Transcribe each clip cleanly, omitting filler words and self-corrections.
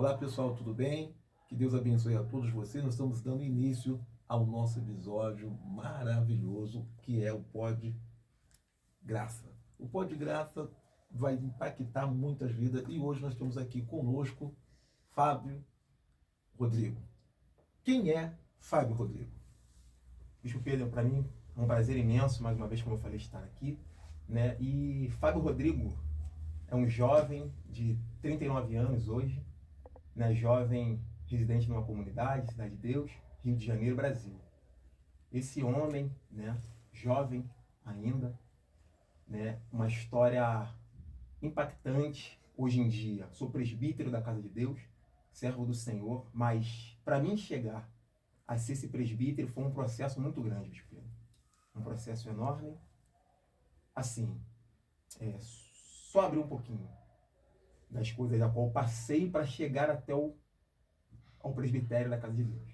Olá pessoal, tudo bem? Que Deus abençoe a todos vocês. Nós estamos dando início ao nosso episódio maravilhoso que é o Pod Graça. O Pod Graça vai impactar muitas vidas e hoje nós temos aqui conosco Fábio Rodrigo. Quem é Fábio Rodrigo? Bispo Pedro, para mim é um prazer imenso, mais uma vez, como eu falei, estar aqui, né? E Fábio Rodrigo é um jovem de 39 anos hoje, né? Jovem residente numa comunidade, Cidade de Deus, Rio de Janeiro, Brasil. Esse homem, né? Jovem ainda, né? Uma história impactante hoje em dia. Sou presbítero da Casa de Deus, servo do Senhor, mas para mim chegar a ser esse presbítero foi um processo muito grande, Bispo Pedro. Um processo enorme. Assim, só abrir um pouquinho das coisas da qual passei para chegar até ao presbitério da Casa de Deus.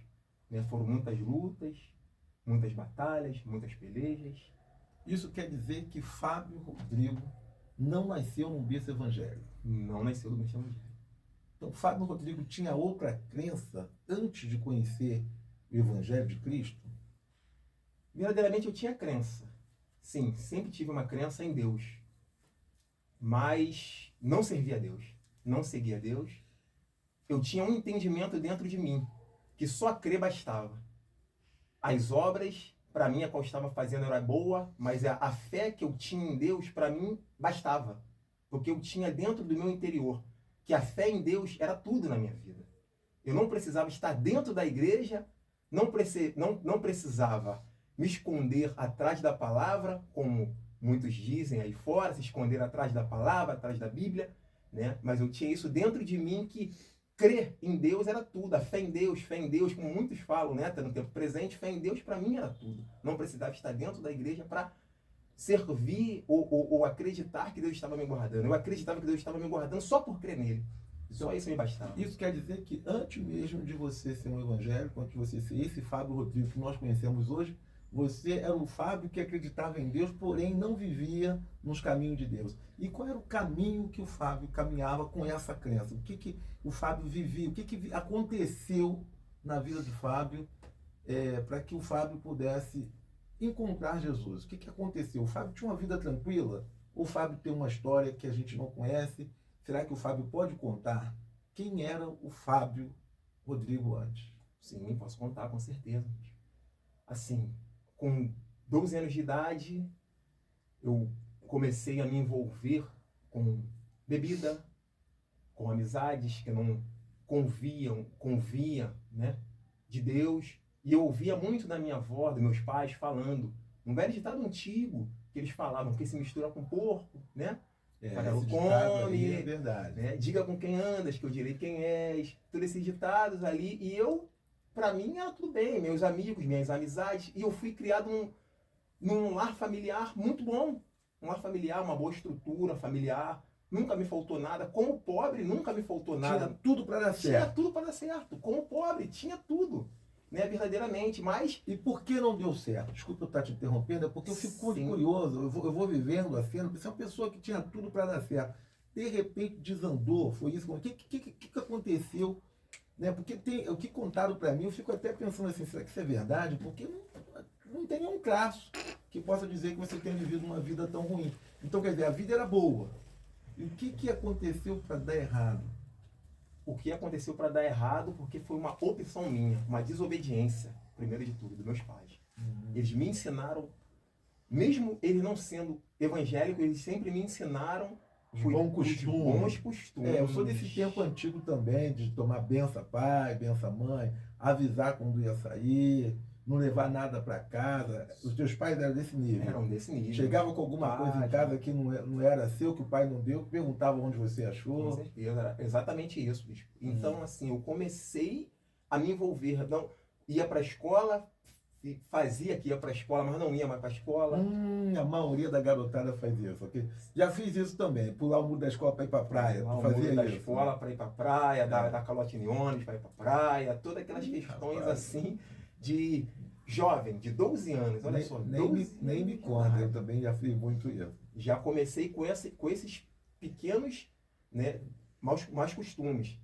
Né? Foram muitas lutas, muitas batalhas, muitas pelejas. Isso quer dizer que Fábio Rodrigo não nasceu num berço evangélico. Não nasceu do berço evangélico. Então Fábio Rodrigo tinha outra crença antes de conhecer o Evangelho de Cristo? Verdadeiramente eu tinha crença. Sim, sempre tive uma crença em Deus. Mas não servia a Deus. Não seguia a Deus. Eu tinha um entendimento dentro de mim, que só crer bastava. As obras, para mim, a qual estava fazendo era boa, mas a fé que eu tinha em Deus, para mim, bastava. Porque eu tinha dentro do meu interior que a fé em Deus era tudo na minha vida. Eu não precisava estar dentro da igreja, não precisava me esconder atrás da palavra, como muitos dizem aí fora, se esconder atrás da palavra, atrás da Bíblia, né? Mas eu tinha isso dentro de mim que crer em Deus era tudo. A fé em Deus, como muitos falam, né? Até no tempo presente, fé em Deus para mim era tudo. Não precisava estar dentro da igreja para servir ou acreditar que Deus estava me guardando. Eu acreditava que Deus estava me guardando só por crer nele. Só isso me bastava. Isso quer dizer que antes mesmo de você ser um evangélico, antes de você ser esse Fábio Rodrigo que nós conhecemos hoje, você era um Fábio que acreditava em Deus, porém não vivia nos caminhos de Deus. E qual era o caminho que o Fábio caminhava com essa crença? O que o Fábio vivia? O que aconteceu na vida do Fábio para que o Fábio pudesse encontrar Jesus? O que aconteceu? O Fábio tinha uma vida tranquila? Ou o Fábio tem uma história que a gente não conhece? Será que o Fábio pode contar quem era o Fábio Rodrigo antes? Sim, posso contar, com certeza. Assim, com 12 anos de idade, eu comecei a me envolver com bebida, com amizades que não convia, né, de Deus. E eu ouvia muito da minha avó, dos meus pais, falando um velho ditado antigo, que eles falavam que se mistura com porco, né? Esse ditado aí é verdade. Né? Diga com quem andas, que eu direi quem és. Todos esses ditados ali. E eu, para mim, era tudo bem. Meus amigos, minhas amizades. E eu fui criado num lar familiar muito bom. Um lar familiar, uma boa estrutura familiar. Nunca me faltou nada. Como pobre, nunca me faltou nada. Tinha tudo para dar certo. Tinha tudo para dar certo. Como pobre, tinha tudo. Né, verdadeiramente, mas... E por que não deu certo? Desculpa eu estar te interrompendo, é porque eu fico curioso, eu vou vivendo a cena, porque você é uma pessoa que tinha tudo para dar certo. De repente desandou, foi isso? O que aconteceu? Né? Porque o que contaram para mim, eu fico até pensando assim, será que isso é verdade? Porque não tem nenhum traço que possa dizer que você tenha vivido uma vida tão ruim. Então, quer dizer, a vida era boa. E o que aconteceu para dar errado? O que aconteceu para dar errado, porque foi uma opção minha, uma desobediência, primeiro de tudo, dos meus pais. Eles me ensinaram, mesmo eles não sendo evangélicos, eles sempre me ensinaram os bons costumes. Eu sou desse tempo antigo também, de tomar benção pai, benção mãe, avisar quando ia sair, não levar nada para casa. Os teus pais eram desse nível? Eram desse nível. Chegava com alguma coisa em casa que não era seu, que o pai não deu, perguntava onde você achou. Com certeza, era exatamente isso, bicho. Então, assim, eu comecei a me envolver. Não, ia para a escola, fazia que ia para a escola, mas não ia mais para a escola. A maioria da garotada faz isso, ok? Já fiz isso também, pular o muro da escola para ir para a praia. Pular o muro da escola para ir para a praia, dar calote em ônibus para ir para a praia, todas aquelas questões assim de jovem, de 12 anos, olha só. Nem me conta, eu também já fiz muito isso. Já comecei com esses pequenos, né, maus costumes.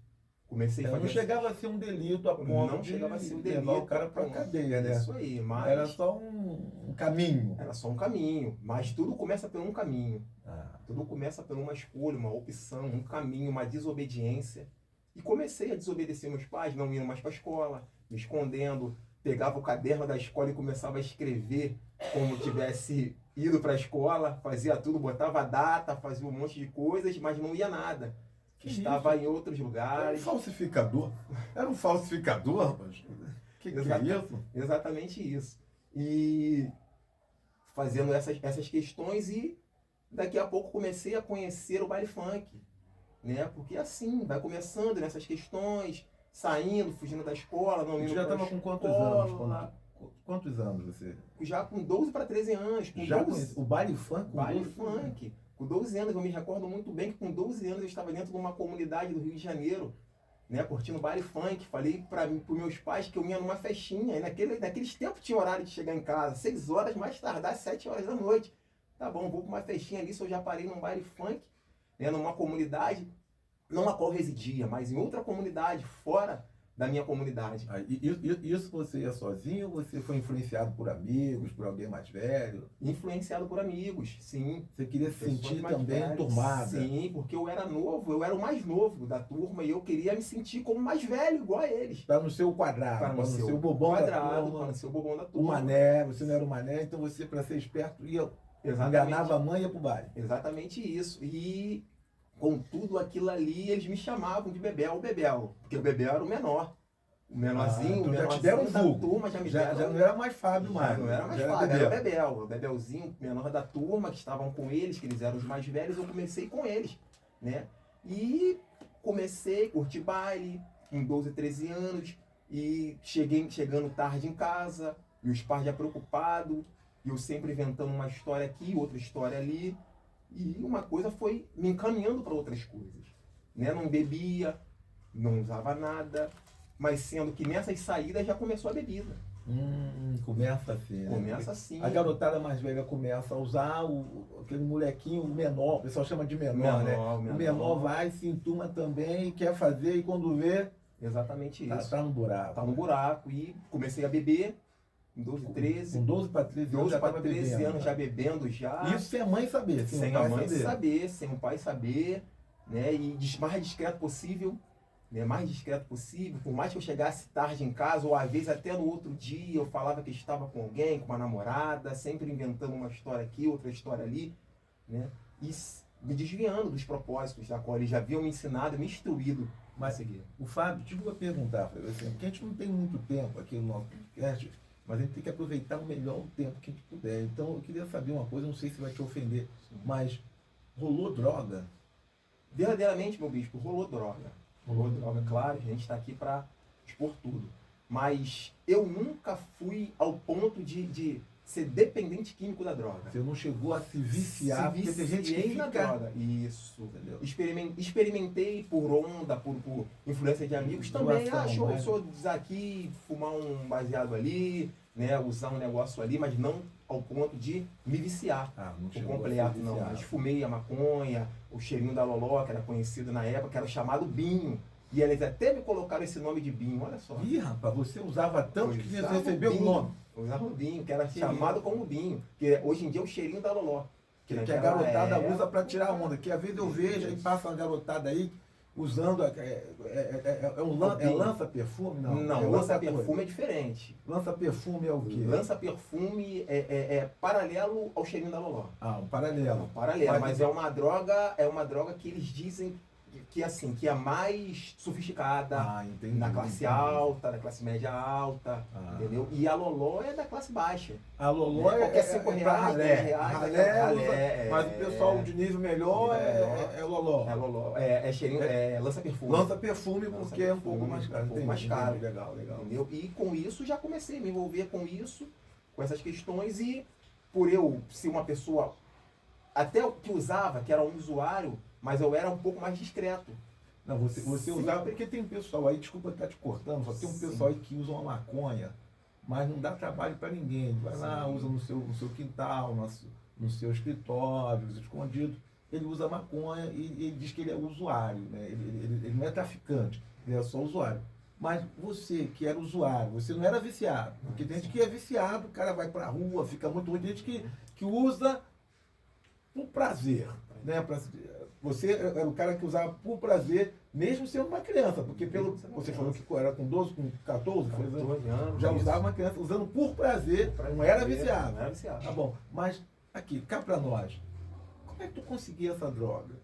Comecei a Não fazer... chegava a ser um delito a ponto Não de chegava a ser um levar delito o cara a para ponto. cadeia, né? Isso aí, mas... Era só um caminho. Era só um caminho, mas tudo começa por um caminho. Ah, Tudo começa por uma escolha, uma opção, um caminho, uma desobediência. E comecei a desobedecer meus pais, não indo mais para a escola, me escondendo, pegava o caderno da escola e começava a escrever como tivesse ido para a escola, fazia tudo, botava a data, fazia um monte de coisas, mas não ia nada. Que Estava isso? em outros Era um lugares. falsificador. Era um falsificador, rapaz. Que é isso? Exatamente isso. E fazendo essas questões e daqui a pouco comecei a conhecer o baile funk, né? Porque assim, vai começando nessas questões, saindo, fugindo da escola, não Você indo já para estava com quantos escola. anos? Quantos anos você? Já com 12 para 13 anos. Com Já 12 conhece? O baile funk? Com baile 12? funk. Com 12 anos, eu me recordo muito bem que com 12 anos eu estava dentro de uma comunidade do Rio de Janeiro, né, curtindo baile funk. Falei para meus pais que eu ia numa festinha. E naqueles tempos tinha horário de chegar em casa, 6 horas, mais tardar, 7 horas da noite. Tá bom, vou para uma festinha ali, se eu já parei num baile funk, né, numa comunidade, não a qual residia, mas em outra comunidade, fora da minha comunidade. Ah, isso você ia sozinho ou você foi influenciado por amigos, por alguém mais velho? Influenciado por amigos, sim. Você queria se Pessoas sentir mais também velhas. enturmada? Sim, porque eu era novo, eu era o mais novo da turma e eu queria me sentir como mais velho, igual a eles. Para não ser o quadrado, Para para não não ser ser o o bobão da quadrado, turma, para não ser o bobão da o turma. mané, você não era o mané, então você, para ser esperto, enganava a mãe e ia pro baile. Exatamente isso. E com tudo aquilo ali, eles me chamavam de Bebel, Bebel, porque o Bebel era o menor. O menorzinho, então o já te deram menorzinho da vulgo. turma, já me Já deram. não era mais Fábio Já mais. não era mais já Fábio, Bebel. era o Bebel. O Bebelzinho, menor da turma, que estavam com eles, que eles eram os mais velhos, eu comecei com eles, né? E comecei a curtir baile, com 12, 13 anos, e chegando tarde em casa, e os pais já preocupados, e eu sempre inventando uma história aqui, outra história ali, e uma coisa foi me encaminhando para outras coisas, né? Não bebia, não usava nada, mas sendo que nessas saídas já começou a bebida. Começa assim, né? Começa assim. A garotada mais velha começa a usar aquele molequinho, o menor, o pessoal chama de menor, né? O menor vai, se enturma também, quer fazer, e quando vê, Exatamente isso. tá no buraco. Tá no buraco. E comecei a beber, em 12, 13. Com 12 para 13 anos 12 já para estava 13 bebendo. anos já bebendo, já. Isso sem a mãe saber, sem o a pai mãe saber, sem o pai saber, né? E mais discreto possível, né? Mais discreto possível. Por mais que eu chegasse tarde em casa, ou às vezes até no outro dia, eu falava que estava com alguém, com uma namorada, sempre inventando uma história aqui, outra história ali, né? E me desviando dos propósitos da qual eles já haviam me ensinado, me instruído. Mas o Fábio, te vou perguntar, assim, porque a gente não tem muito tempo aqui no nosso podcast, mas a gente tem que aproveitar o melhor o tempo que a gente puder. Então eu queria saber uma coisa, não sei se vai te ofender, mas rolou droga? Verdadeiramente, meu bispo, rolou droga. Rolou droga, claro, a gente está aqui para expor tudo. Mas eu nunca fui ao ponto de ser dependente químico da droga. Você não chegou a se viciar, porque tem gente que na fica... droga. Isso. Entendeu? Experimentei por onda, por influência de amigos também. Deixa eu usar aqui, fumar um baseado ali, né, usar um negócio ali, mas não ao ponto de me viciar. Não por completo, não. Mas fumei a maconha, o cheirinho da Loló, que era conhecido na época, que era o chamado Binho. E eles até me colocaram esse nome de Binho, olha só. Ih, rapaz, você usava tanto que você Usava recebeu o Binho. nome. Usava o Binho, que era chamado como Binho. Que hoje em dia é o cheirinho da Loló. Que a garotada usa para tirar onda. Que às vezes eu vejo, aí passa uma garotada aí usando... lança-perfume? Não, lança-perfume é diferente. Lança-perfume é o quê? Lança-perfume é paralelo ao cheirinho da Loló. Um paralelo. Paralelo, mas é uma droga que eles dizem que assim, que é mais sofisticada, na classe alta, na classe média alta, entendeu? E a Loló é da classe baixa. A Loló é 5 reais, 10 reais. Mas o pessoal de nível melhor é Loló. É Loló, cheirinho, lança-perfume. Lança-perfume porque é um pouco mais caro. Um pouco mais caro. Legal. Entendeu? E com isso já comecei a me envolver com isso, com essas questões, e por eu ser uma pessoa, até o que usava, que era um usuário, mas eu era um pouco mais discreto. Não, você usava, porque tem um pessoal aí, desculpa estar te cortando, só tem um pessoal aí que usa uma maconha, mas não dá trabalho para ninguém. Ele vai lá, usa no seu quintal, no seu escritório, escondido. Ele usa maconha e ele diz que ele é usuário, né? Ele não é traficante. Ele era só usuário. Mas você que era usuário, você não era viciado. Porque tem gente que é viciado, o cara vai pra rua, fica muito ruim. Tem gente que usa por prazer. Né? Você era o cara que usava por prazer, mesmo sendo uma criança. Porque você falou que era com 12, com 14, 14 anos, já isso. usava uma criança usando por prazer, não era viciado. Não era viciado. Tá bom, mas aqui, cá pra nós, como é que tu conseguia essa droga?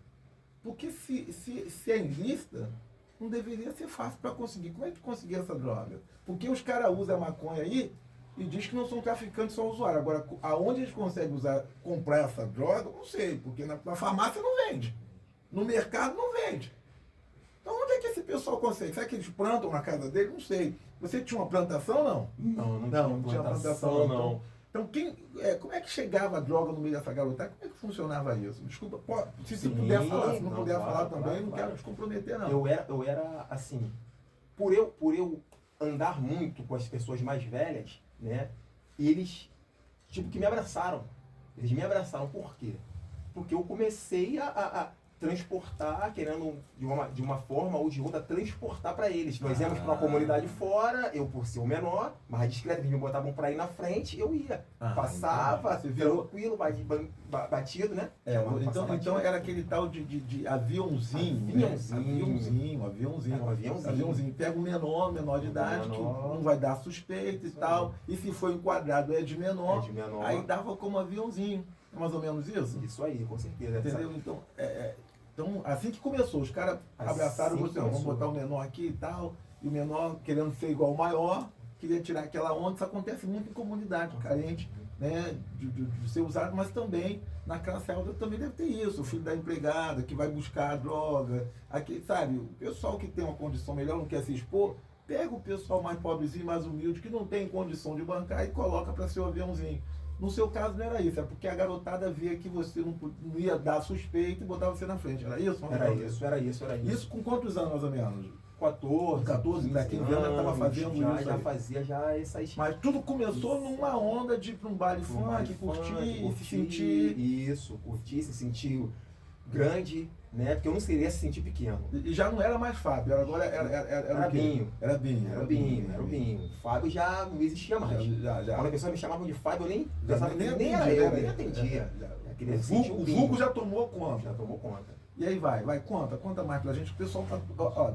Porque se é ilícita, não deveria ser fácil para conseguir. Como é que tu conseguia essa droga? Porque os caras usam a maconha aí e diz que não são traficantes, são usuários. Agora, aonde eles conseguem comprar essa droga, eu não sei, porque na farmácia não vende. No mercado não vende. Então onde é que esse pessoal consegue? Será que eles plantam na casa dele? Não sei. Você tinha uma plantação, não? Não tinha plantação, não. Então, como é que chegava a droga no meio dessa garotada? Como é que funcionava isso? Desculpa, se Sim, puder falar, se não não, puder claro, falar também, claro, não claro. quero te comprometer, não. Eu era assim, por eu andar muito com as pessoas mais velhas, né? Eles, tipo, que me abraçaram. Eles me abraçaram, por quê? Porque eu comecei a transportar, querendo de uma forma ou de outra, transportar para eles. Nós íamos para uma comunidade fora, eu por ser o menor, mais discreto, eles me botavam para ir na frente, eu ia. Passava, tranquilo, batido, né? Então era aquele tal de aviãozinho. Aviãozinho. Pega o menor de idade, que não vai dar suspeita e tal. E se for enquadrado é de menor, aí dava como aviãozinho. É mais ou menos isso? Isso aí, com certeza. Entendeu? Então, assim que começou, os caras abraçaram você, vamos botar o menor aqui e tal, e o menor querendo ser igual ao maior, queria tirar aquela onda. Isso acontece muito em comunidade carente, né, de ser usado, mas também na classe alta também deve ter isso, o filho da empregada que vai buscar a droga, aqui, sabe, o pessoal que tem uma condição melhor, não quer se expor, pega o pessoal mais pobrezinho, mais humilde, que não tem condição de bancar e coloca para ser o aviãozinho. No seu caso não era isso, é porque a garotada via que você não ia dar suspeita e botava você na frente. Era isso? Era isso. Isso com quantos anos mais ou menos? 14, para 15 anos estava fazendo isso. Já fazia essas. Mas tudo começou numa onda de ir para um baile funk, curtir, se sentir. Isso, curtir, se sentir grande, né? Porque eu não seria se sentir pequeno. E já não era mais Fábio, agora era o quê? Era Binho. Fábio já não existia mais. Já. Quando a pessoa me chamava de Fábio, eu nem atendia. O vulgo já tomou conta. Já tomou conta. E aí conta mais pra gente. O pessoal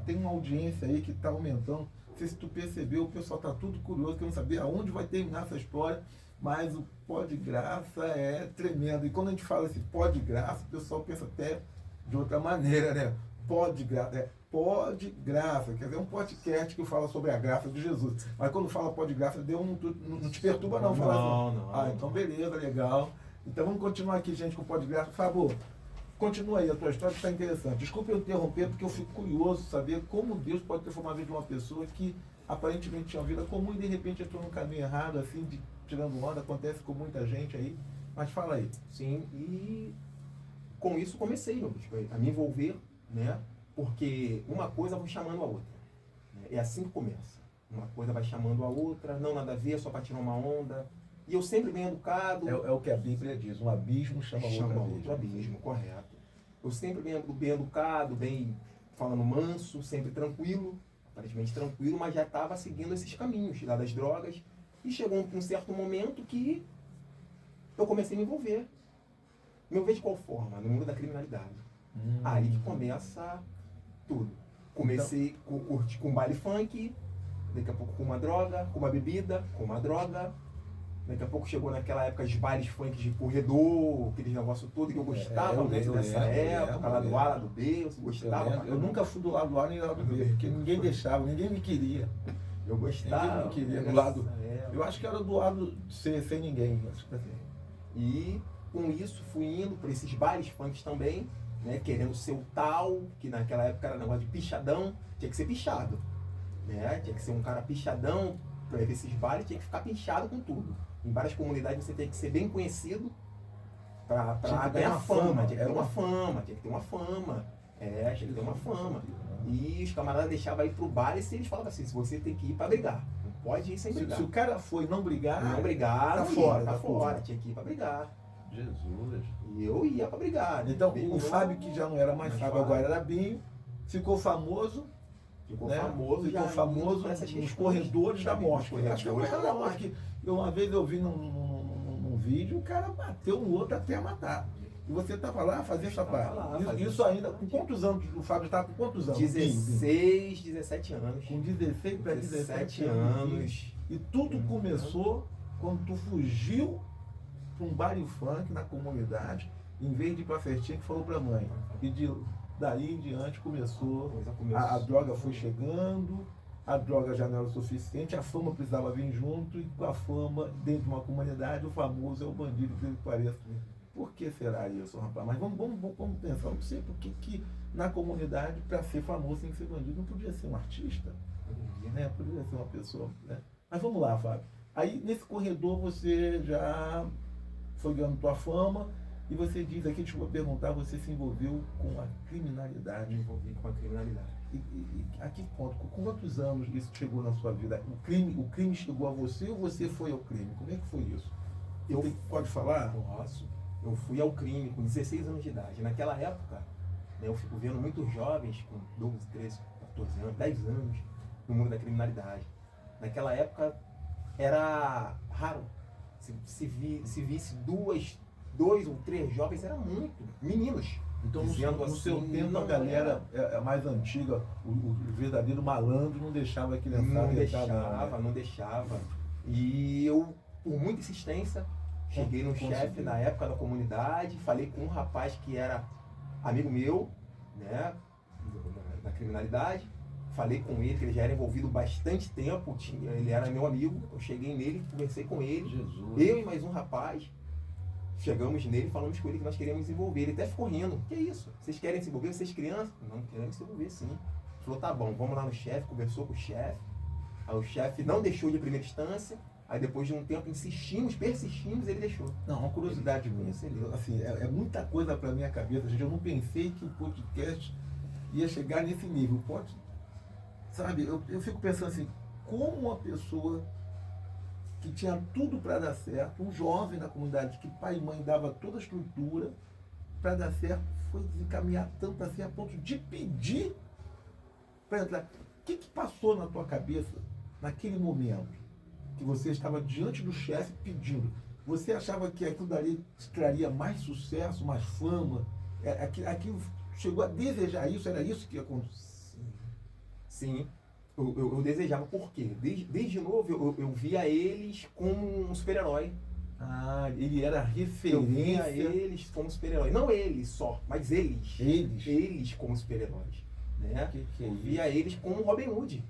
tem uma audiência aí que tá aumentando. Não sei se tu percebeu, o pessoal tá tudo curioso, querendo saber aonde vai terminar essa história. Mas o pó de graça é tremendo. E quando a gente fala esse pó de graça, o pessoal pensa até de outra maneira, né? Pó de graça. Pó de graça. Quer dizer, um podcast que fala sobre a graça de Jesus. Mas quando fala pó de graça, não te perturba não falar assim. Não. Então beleza, legal. Então vamos continuar aqui, gente, com o pó de graça. Por favor, continua aí a tua história que está interessante. Desculpa eu interromper, porque eu fico curioso de saber como Deus pode transformar a vida de uma pessoa que aparentemente tinha uma vida comum e de repente entrou num caminho errado, assim, tirando onda. Acontece com muita gente aí. Mas fala aí. Sim, e com isso comecei a me envolver, né? Porque uma coisa vai chamando a outra. Né? É assim que começa. Uma coisa vai chamando a outra, não nada a ver, só para tirar uma onda. E eu sempre bem educado. É o que a Bíblia diz, um abismo chama outro abismo, correto. Eu sempre bem educado, bem falando manso, sempre tranquilo, aparentemente tranquilo, mas já estava seguindo esses caminhos lá das drogas. E chegou um certo momento que eu comecei a me envolver. Me envolver de qual forma? No mundo da criminalidade. Aí que começa tudo. Comecei com baile funk, daqui a pouco com uma droga, com uma bebida, com uma droga. Daqui a pouco chegou naquela época de bailes funk de corredor, aqueles negócios tudo que eu gostava muito dessa época, lá do A, lá do B, eu gostava. Eu nunca fui do lado do A nem do lado do B, porque ninguém deixava, ninguém me queria. Eu gostava. Ninguém me queria do lado. Eu acho que era do lado sem ninguém. E com isso fui indo para esses bailes funk também, né, querendo ser o tal, que naquela época era negócio de pichadão, tinha que ser pichado. Né? Tinha que ser um cara pichadão, para ver esses bailes tinha que ficar pichado com tudo. Em várias comunidades você tem que ser bem conhecido para ganhar fama. Tinha que ter uma fama, tinha que ter uma fama. Tinha que ter uma fama. E os camaradas deixavam ir pro bar e eles falavam assim, você tem que ir para brigar. Não pode ir sem brigar. Se o cara foi não brigar, tá fora, tinha que ir para brigar. Jesus. E eu ia para brigar. Então o Fábio, que já não era mais Fábio, agora era Binho, ficou famoso. Ficou né? famoso, Ficou já famoso por essas nos questões. corredores da morte. Nos Acho que é o corredores corredor da morte. Uma vez eu vi num vídeo, o cara bateu no outro até matar. E você estava lá fazendo essa parte. Isso ainda, com quantos anos o Fábio estava com quantos anos? 16, 17 anos. Com 16 para 17 anos. E tudo começou quando tu fugiu para um baile funk na comunidade, em vez de ir para a festinha, que falou para a mãe. E daí em diante começou. A droga foi chegando, a droga já não era o suficiente, a fama precisava vir junto, e com a fama, dentro de uma comunidade, o famoso é o bandido, que ele pareça. Por que será isso, rapaz? Mas vamos pensar, não sei por que na comunidade, para ser famoso, tem que ser bandido. Não podia ser um artista, né? Podia ser uma pessoa, né? Mas vamos lá, Fábio. Aí, nesse corredor, você já foi ganhando tua fama, e você diz aqui, deixa eu perguntar, você se envolveu com a criminalidade. Me envolvi com a criminalidade. E a que ponto? Com quantos anos isso chegou na sua vida? O crime chegou a você ou você foi ao crime? Como é que foi isso? Pode falar? Posso. Eu fui ao crime com 16 anos de idade. Naquela época, né, eu fico vendo muitos jovens com 12, 13, 14 anos, 10 anos no mundo da criminalidade. Naquela época era raro. Se visse dois ou três jovens, era muito. Meninos. Então, no seu tempo, a galera mais antiga, o verdadeiro malandro, não deixava a criançada. Não deixava. E eu, por muita insistência, cheguei no chefe na época da comunidade, falei com um rapaz que era amigo meu, né, da criminalidade. Falei com ele, que ele já era envolvido bastante tempo, ele era meu amigo. Eu cheguei nele, conversei com ele, eu e mais um rapaz. Chegamos nele, falamos com ele que nós queríamos desenvolver. Ele até ficou rindo. Que isso? Vocês querem se envolver? Vocês crianças? Não, queremos se envolver, sim. Ele falou, tá bom, vamos lá no chefe, conversou com o chefe. Aí o chefe não deixou de primeira instância. Aí depois de um tempo persistimos, ele deixou. Não, uma curiosidade minha. Assim, é muita coisa pra minha cabeça, gente. Eu não pensei que o podcast ia chegar nesse nível. Sabe, eu fico pensando assim, como uma pessoa que tinha tudo para dar certo, um jovem da comunidade que pai e mãe dava toda a estrutura para dar certo, foi desencaminhar tanto assim a ponto de pedir para entrar. O que passou na tua cabeça naquele momento que você estava diante do chefe pedindo? Você achava que aquilo dali te traria mais sucesso, mais fama? Aquilo chegou a desejar isso? Era isso que ia acontecer? Sim. Eu desejava, por quê? Desde novo eu via eles como um super-herói. Ah, ele era referência. Eu via eles como super-herói. Não eles só, mas eles. Eles como super-heróis. Né? Que eu via eles como Robin Hood.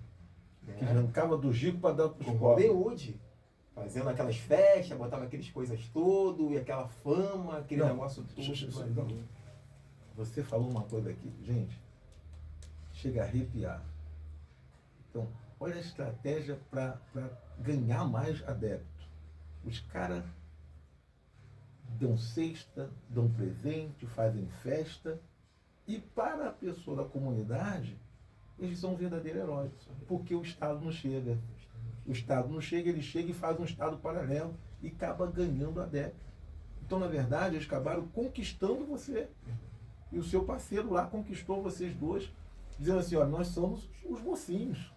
Né? Que arrancava do Gico para dar para os Robin Hood. Fazendo aquelas festas, botava aquelas coisas todas, e aquela fama, aquele negócio todo. Você falou uma coisa aqui, gente, chega a arrepiar. Então, olha a estratégia para ganhar mais adeptos. Os caras dão cesta, dão presente, fazem festa, e para a pessoa da comunidade, eles são verdadeiros heróis, porque o Estado não chega. O Estado não chega, ele chega e faz um Estado paralelo e acaba ganhando adeptos. Então, na verdade, eles acabaram conquistando você. E o seu parceiro lá conquistou vocês dois, dizendo assim, olha, nós somos os mocinhos.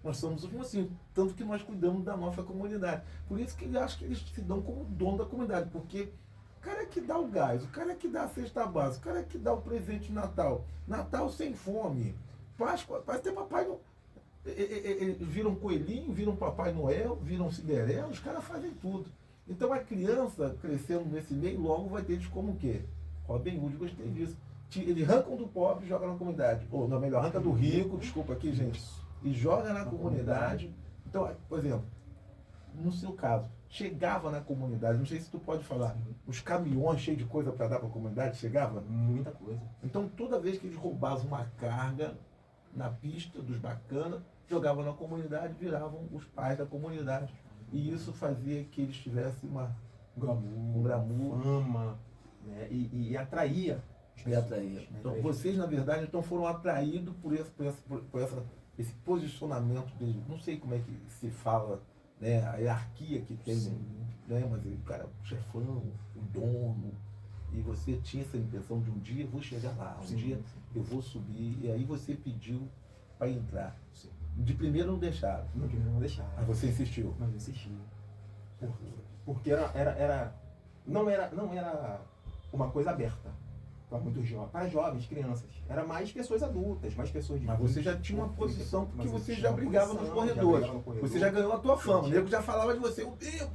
Nós somos os mocinhos, tanto que nós cuidamos da nossa comunidade. Por isso que eu acho que eles se dão como dono da comunidade, porque o cara é que dá o gás, o cara é que dá a cesta básica, o cara é que dá o presente de Natal. Natal sem fome. Páscoa, parece ter Papai Noel. Viram coelhinho, viram Papai Noel, viram Cinderela, os caras fazem tudo. Então a criança crescendo nesse meio, logo vai ter eles como o quê? Robin Hood, gostei disso. Eles arrancam do pobre e jogam na comunidade. Ou não, melhor, arranca do rico, desculpa aqui, gente, e joga na comunidade. Então, por exemplo, no seu caso, chegava na comunidade, não sei se tu pode falar, os caminhões cheios de coisa para dar para a comunidade, chegava? Muita coisa. Então, toda vez que eles roubavam uma carga na pista dos bacanas, jogavam na comunidade, viravam os pais da comunidade. E isso fazia que eles tivessem um glamour, fama, né? E atraía. Então, vocês, na verdade, foram atraídos por esse posicionamento deles. Não sei como é que se fala, né, a hierarquia que tem, né, mas o cara, o chefão, o dono, e você tinha essa intenção de um dia eu vou chegar lá, um dia eu vou subir, e aí você pediu para entrar. Sim. De primeiro não deixaram. No primeiro não deixava. Mas você insistiu. Mas eu insisti. Porque não era uma coisa aberta para muitos jovens, para jovens, crianças. Era mais pessoas adultas, mais pessoas de Mas você já tinha uma posição, porque você já brigava nos corredores. Você já ganhou a tua fama. O nego já falava de você. O Binho é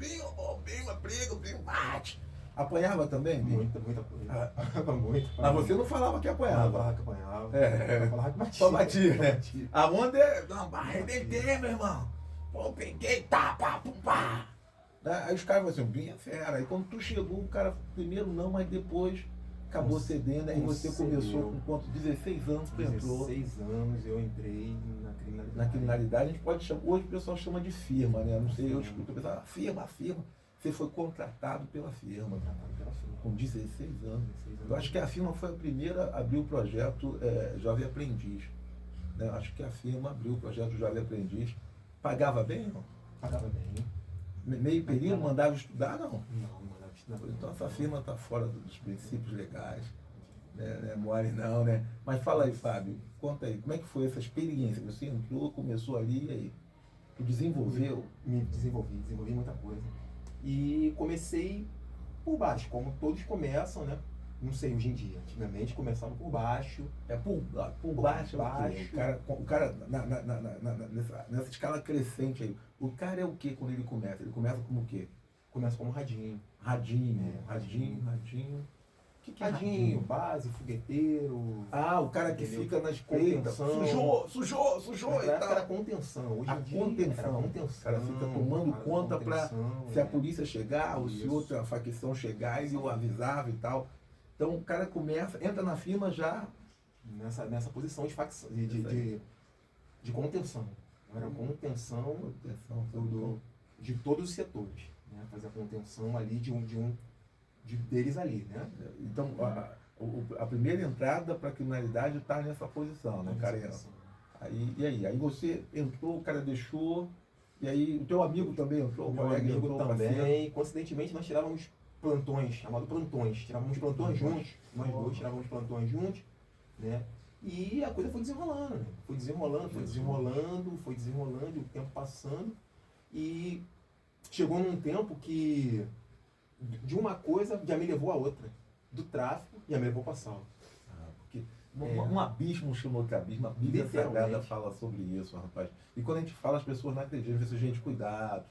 briga, o Binho bate. Apanhava também, Binho? Muita coisa. Muito. Mas você não falava que apanhava. Falava que apanhava. É. Falava que batia. Só batia, né? Batia. A onda é... Não, arrebentei, meu irmão. Pô, peguei, tá, pá, pum, pá. Aí os caras falaram assim, Binho é fera. Aí quando tu chegou, o cara, primeiro não, mas depois acabou cedendo. Aí você começou com quanto? 16 anos que entrou. 16 anos eu entrei Na criminalidade. A gente pode chamar, hoje o pessoal chama de firma, né? Não sei, eu escuto o pessoal, firma. Você foi contratado pela firma. Com 16 anos. Eu acho que a firma foi a primeira a abrir o projeto Jovem Aprendiz. Né? Acho que a firma abriu o projeto Jovem Aprendiz. Pagava bem, não? Pagava bem. Meio período, mandava estudar, não? Não mandava estudar. Então essa firma está fora dos princípios legais. Né? Mole não, né? Mas fala aí, Fábio, conta aí, como é que foi essa experiência? Você entrou, começou ali, aí tu desenvolveu? Me desenvolvi muita coisa. E comecei por baixo, como todos começam, né? Não sei hoje em dia. Antigamente começava por baixo. Por baixo. O cara nessa escala crescente aí, o cara é o que quando ele começa? Ele começa como o quê? Começa como radinho. Radinho. O que é radinho? Base, fogueteiro. Ah, o cara que entendeu? fica na espreita. Sujou e tal. Era contenção. Hoje em dia era contenção. O cara fica tomando conta para se a polícia chegar, ou se outra facção chegar, ele o avisava e tal. Então o cara entra na firma já nessa posição de facção, de contenção. Era contenção de todos os setores. Né? Fazer a contenção ali deles ali, né? Então a primeira entrada para a criminalidade está nessa posição, né, cara? Aí você entrou, o cara deixou, e aí o teu amigo também entrou, o colega entrou também. Coincidentemente nós tirávamos plantões, chamado plantões. Tirávamos plantões juntos, nós dois tirávamos plantões juntos, né? E a coisa foi desenrolando, né? Foi desenrolando, o tempo passando, e chegou num tempo que de uma coisa já me levou a outra. Do tráfico já me levou para assalto. Porque um abismo chama outro abismo. A Bíblia Sagrada fala sobre isso, rapaz. E quando a gente fala, as pessoas não acreditam. Às vezes, gente, cuidado.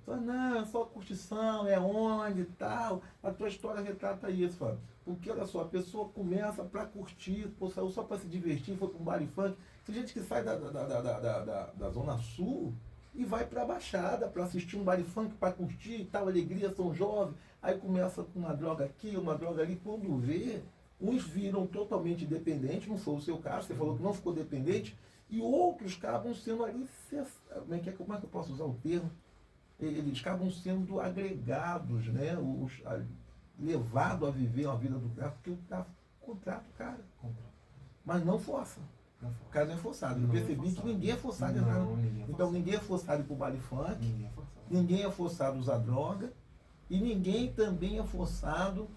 Fala, não, é só curtição, é onde e tal. A tua história retrata isso, Fábio. Porque, olha só, a pessoa começa para curtir, saiu só para se divertir, foi para um bar e funk. Tem gente que sai da Zona Sul e vai para a Baixada para assistir um bar e funk, para curtir e tal, alegria, são jovens. Aí começa com uma droga aqui, uma droga ali. Quando vê, uns viram totalmente dependentes, não foi o seu caso, você falou que não ficou dependente, e outros acabam sendo ali, como é que eu posso usar o termo? Eles acabam sendo agregados, né? Levados a viver uma vida do tráfico, porque o tráfico contrata o cara. Mas não força. O cara não é forçado. Eu percebi que ninguém é forçado a entrar. Então ninguém é forçado a ir pro baile funk, ninguém é forçado a usar droga, e ninguém também é forçado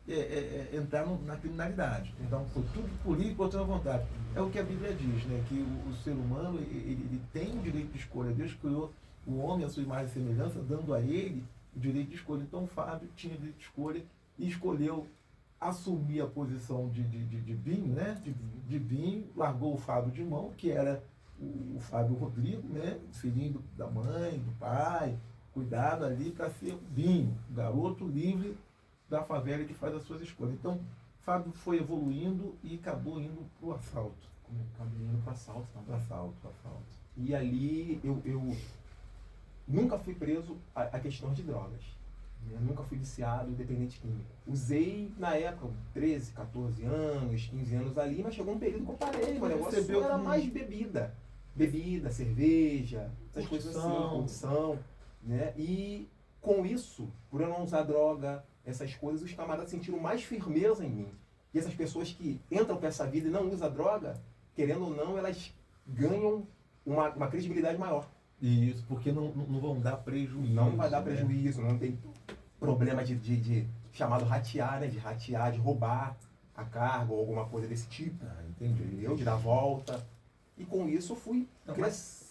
a entrar na criminalidade. Então foi tudo por livre e por sua vontade. É o que a Bíblia diz, né? Que o ser humano ele tem o direito de escolha. Deus criou o homem, a sua imagem e semelhança, dando a ele o direito de escolha. Então o Fábio tinha direito de escolha e escolheu assumir a posição de Binho, né? De Binho, largou o Fábio de mão, que era o Fábio Rodrigo, né? Filhinho da mãe, do pai, cuidado ali para ser o Binho, o garoto livre da favela que faz as suas escolhas. Então, Fábio foi evoluindo e acabou indo para o assalto. Acabei indo para assalto também. Assalto. E ali eu nunca fui preso a questão de drogas. Eu nunca fui viciado, dependente químico. Usei, na época, 13, 14 anos, 15 anos ali, mas chegou um período que eu parei. O negócio era mais bebida. Bebida, cerveja, essas coisas assim, condição. Né? E com isso, por eu não usar droga, essas coisas, os camaradas sentiram mais firmeza em mim. E essas pessoas que entram para essa vida e não usam droga, querendo ou não, elas ganham uma credibilidade maior. Isso, porque não vão dar prejuízo. Não vai dar prejuízo, não tem problema de chamado ratear, né? De ratear, de roubar a carga ou alguma coisa desse tipo. Entendi. Entendeu? De dar volta. E com isso eu fui Não, crescendo.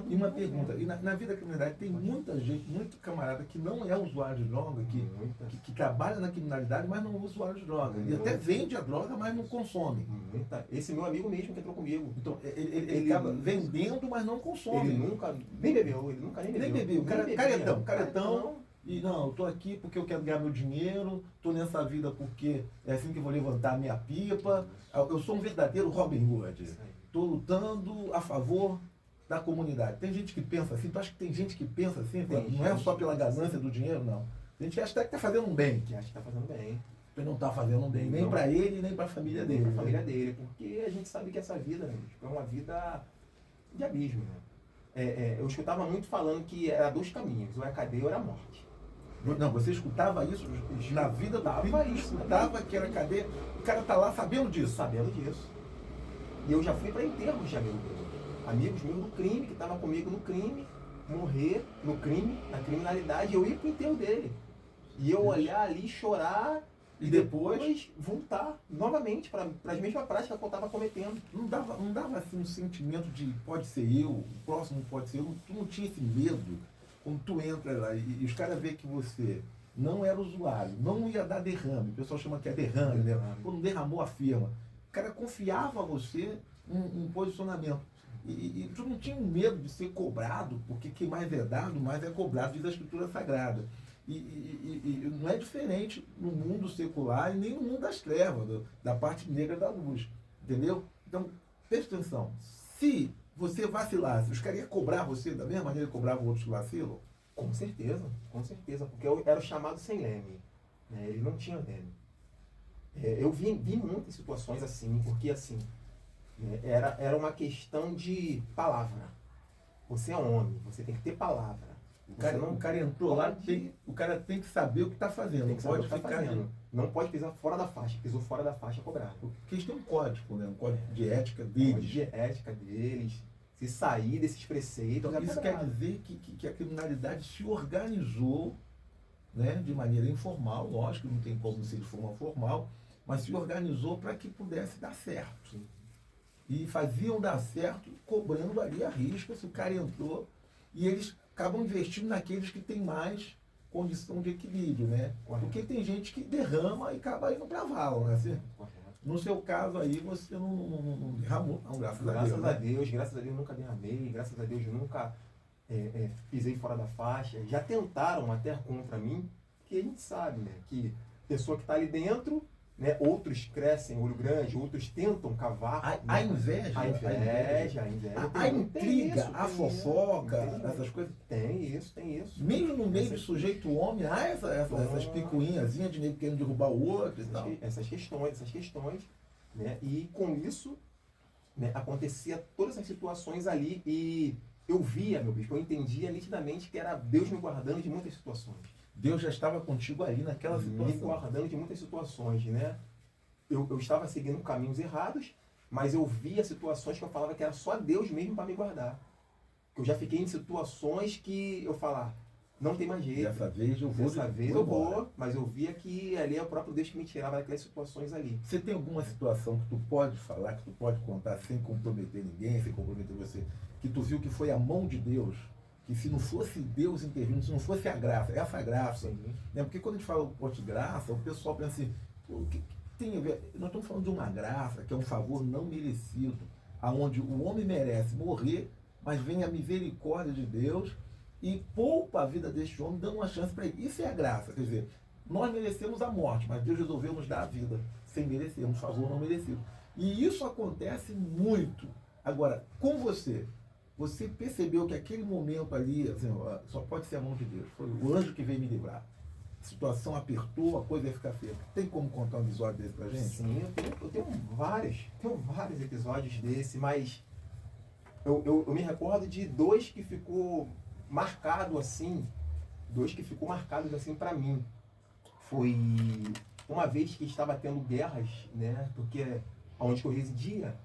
E uma pergunta, e na vida da criminalidade tem muita gente, muito camarada que não é usuário de droga, que trabalha na criminalidade, mas não é usuário de droga. E até vende a droga, mas não consome. Esse meu amigo mesmo que entrou comigo. Então, ele acaba vendendo, mas não consome. Ele nunca nem bebeu, ele nunca nem bebeu. Nem bebeu. Nem Caretão. E não, eu tô aqui porque eu quero ganhar meu dinheiro, tô nessa vida porque é assim que eu vou levantar a minha pipa. Eu sou um verdadeiro Robin Hood. Tô lutando a favor da comunidade. Tem gente que pensa assim, tu acha que tem gente que pensa assim? Não é só pela ganância do dinheiro, não. Tem gente que acha até que tá fazendo um bem. Que acha que tá fazendo bem. Ele não tá fazendo um bem, nem para ele, nem para a família dele. Nem pra família dele, porque a gente sabe que essa vida, né, é uma vida de abismo, né? Eu escutava muito falando que era dois caminhos, ou é a cadeia ou era a morte. Não, você escutava isso na vida do filho? Escutava que era cadeia. O cara tá lá sabendo disso. Sabendo disso. E eu já fui para enterros de amigos meus do crime, que estavam comigo no crime, morrer no crime, na criminalidade, eu ia pro enterro dele. E eu olhar ali, chorar e depois voltar novamente para as mesmas práticas que eu estava cometendo. Não dava assim um sentimento de pode ser eu, o próximo pode ser eu. Tu não tinha esse medo quando tu entra lá e os caras veem que você não era usuário, não ia dar derrame. O pessoal chama que é derrame, né? Pô, não derramou a firma. O cara confiava a você um posicionamento. E tu não tinha medo de ser cobrado, porque quem mais é dado, mais é cobrado, diz a Escritura Sagrada. E não é diferente no mundo secular e nem no mundo das trevas, da parte negra da luz. Entendeu? Então, presta atenção. Se você vacilasse, os caras iam cobrar você da mesma maneira que cobravam outros que vacilam? Com certeza, porque eu era o chamado sem leme. Né? Ele não tinha leme. Eu vi muitas situações assim, porque assim, né, era uma questão de palavra. Você é homem, você tem que ter palavra. O cara entrou lá, o cara tem que saber o que está fazendo. Não pode ficar não pode pisar fora da faixa. Pisou fora da faixa, cobrado. Porque eles têm um código, né? Um código de ética deles. Código de ética deles. Se sair desses preceitos. Então, isso quer dizer que a criminalidade se organizou, né, de maneira informal, lógico, não tem como ser de forma formal, mas se organizou para que pudesse dar certo. Sim. E faziam dar certo cobrando ali a risca, se o cara entrou, e eles acabam investindo naqueles que têm mais condição de equilíbrio, né? Correto. Porque tem gente que derrama e acaba indo para vala, né? Assim, no seu caso aí, você não derramou, não, graças a Deus. Graças a Deus nunca derramei, graças a Deus nunca pisei fora da faixa. Já tentaram até contra mim, que a gente sabe, né? Que pessoa que está ali dentro, né? Outros crescem olho grande, outros tentam cavar. A inveja. A intriga, a fofoca, essas coisas. Tem isso. Mesmo no meio de sujeito homem, há essas picuinhazinhas de nego querendo derrubar o outro e tal. Essas questões, né? E com isso, né, acontecia todas essas situações ali e eu via, meu bispo, eu entendia nitidamente que era Deus me guardando de muitas situações. Deus já estava contigo ali naquela situação. Me guardando de muitas situações, né? Eu estava seguindo caminhos errados, mas eu via situações que eu falava que era só Deus mesmo para me guardar. Eu já fiquei em situações que eu falava, não tem mais jeito. Dessa vez eu vou. Mas eu via que ali é o próprio Deus que me tirava daquelas situações ali. Você tem alguma situação que tu pode falar, que tu pode contar sem comprometer ninguém, sem comprometer você, que tu viu que foi a mão de Deus? Que se não fosse Deus intervindo, se não fosse a graça, essa graça, né? Porque quando a gente fala o posto de graça, o pessoal pensa assim, o que tem a ver? Nós estamos falando de uma graça, que é um favor não merecido, aonde o homem merece morrer, mas vem a misericórdia de Deus e poupa a vida deste homem, dando uma chance para ele. Isso é a graça, quer dizer, nós merecemos a morte, mas Deus resolveu nos dar a vida, sem merecermos, favor não merecido. E isso acontece muito. Agora, com você percebeu que aquele momento ali, assim, só pode ser a mão de Deus. Foi o anjo que veio me livrar. A situação apertou, a coisa ia ficar feia. Tem como contar um episódio desse pra gente? Sim, eu tenho vários episódios desse, mas eu me recordo de dois que ficou marcado assim para mim. Foi uma vez que estava tendo guerras, né? Porque onde eu residia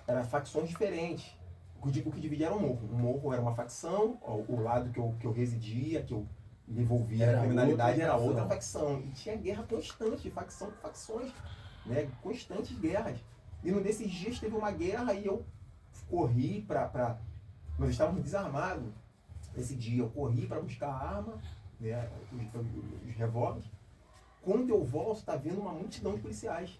eram facções diferentes. O que dividia era o morro. O morro era uma facção, o lado que eu residia, que eu me envolvia na criminalidade, era outra facção. E tinha guerra constante, de facção com facções, né? Constantes guerras. E num desses dias teve uma guerra e eu corri para... Nós estávamos desarmados esse dia. Eu corri para buscar a arma, né, os revólveres. Quando eu volto, tá vendo uma multidão de policiais.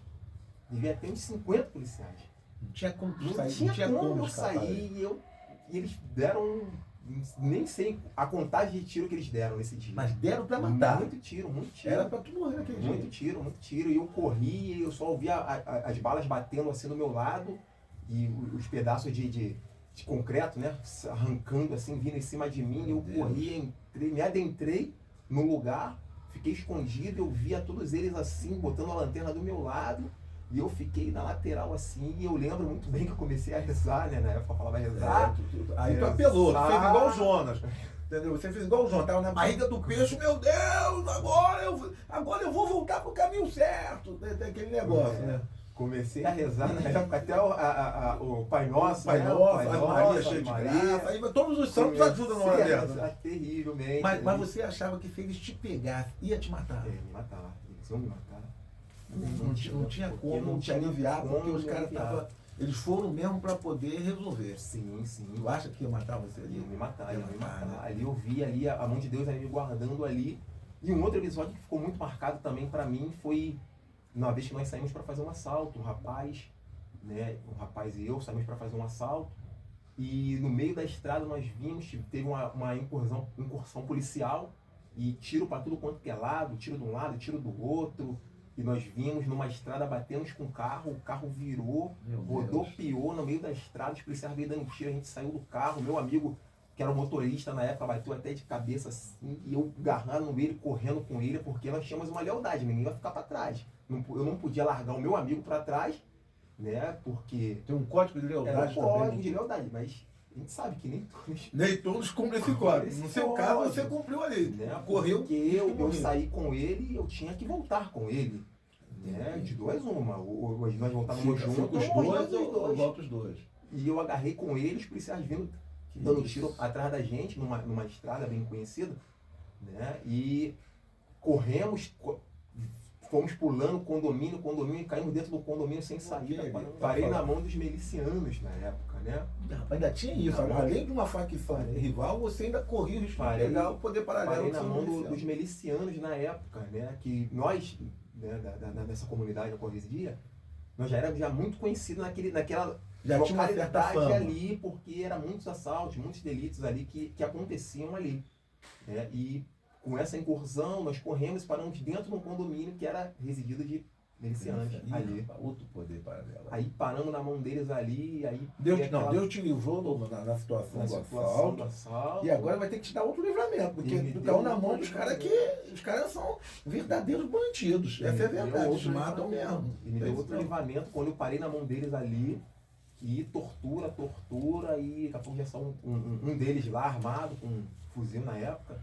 Devia ter uns 50 policiais. Não tinha como tu Não sair, tinha não tinha como eu escapar. sair. E eles deram... Nem sei a contagem de tiro que eles deram nesse dia. Mas deram pra matar. Muito tiro, muito tiro. Era pra tu morrer naquele dia. Muito tiro, muito tiro. E eu corri, eu só ouvia as balas batendo assim do meu lado e os pedaços de concreto, né? Arrancando assim, vindo em cima de mim. Meu Eu Deus. corri, me adentrei no lugar, fiquei escondido, eu via todos eles assim, botando a lanterna do meu lado. E eu fiquei na lateral assim, e eu lembro muito bem que eu comecei a rezar, né? Na época eu falava rezar. Aí tu apelou, tu fez igual o Jonas. Entendeu? Você fez igual o Jonas, tava na barriga do peixe, meu Deus, agora eu vou voltar pro caminho certo. Tem aquele negócio, né? Comecei a rezar na época, até o Pai Nosso, Pai né? Nosso, Pai a Nosso, Maria cheia de Maria. graça. Aí todos os santos ajudam na hora Comecei a dessa. rezar terrivelmente. Mas você achava que se eles te pegassem, ia te matar. Me matar, eles iam me matar. Não tinha porque como não te tinha aliviar, como porque os me caras aliviar. estavam. Eles foram mesmo para poder resolver. Sim, sim. Tu acha que ia matar você ali? Iam me matar, Ia iam me matar. né? Ali eu vi ali a mão de Deus ali me guardando ali. E um outro episódio que ficou muito marcado também pra mim foi uma vez que nós saímos para fazer um assalto, um rapaz e eu saímos para fazer um assalto. E no meio da estrada nós vimos, teve uma incursão policial e tiro para tudo quanto que é lado, tiro de um lado, tiro do outro. E nós vimos numa estrada, batemos com o carro virou, Meu Deus. rodopiou no meio da estrada, os policiais veio dando tiro, a gente saiu do carro, meu amigo, que era o motorista na época, bateu até de cabeça assim, e eu agarrando ele, correndo com ele, porque nós tínhamos uma lealdade, ninguém ia ficar para trás. Eu não podia largar o meu amigo para trás, né, porque Tem um código de era lealdade um código também. de lealdade, mas a gente sabe que nem todos... Nem todos cumprem esse código. No seu caso, você cumpriu ali. Né? Correu. Porque eu saí com ele e eu tinha que voltar com ele. Né? De duas uma. Ou nós voltávamos Fica juntos, os ou dois nós ou volta os dois. E eu agarrei com ele, os policiais vindo dando tiro atrás da gente, numa estrada bem conhecida. Né? E corremos, fomos pulando condomínio, e caímos dentro do condomínio sem saída. Parei na mão dos milicianos na época, né? Ainda tinha isso. Não, além de uma facção rival, você ainda corria o risco de pegar o poder paralelo. Parei do na seu mão miliciano. dos milicianos na época, né? Que nós, né, dessa comunidade da Corresia, nós já éramos muito conhecidos naquela Já tinha uma certa localidade fama. ali, porque eram muitos assaltos, muitos delitos ali que aconteciam ali. Né? E com essa incursão, nós corremos e paramos dentro de um condomínio que era residido de milicianos ali. Outro poder paralelo. Aí paramos na mão deles ali, e aí... Deus te livrou na situação do assalto. E agora vai ter que te dar outro livramento, porque tu caiu na mão dos caras que... Os caras são verdadeiros bandidos. Essa é a verdade, eles matam mesmo. E me deu outro livramento quando eu parei na mão deles ali, e tortura, e daqui a pouco já são um deles lá armado com um fuzil na época,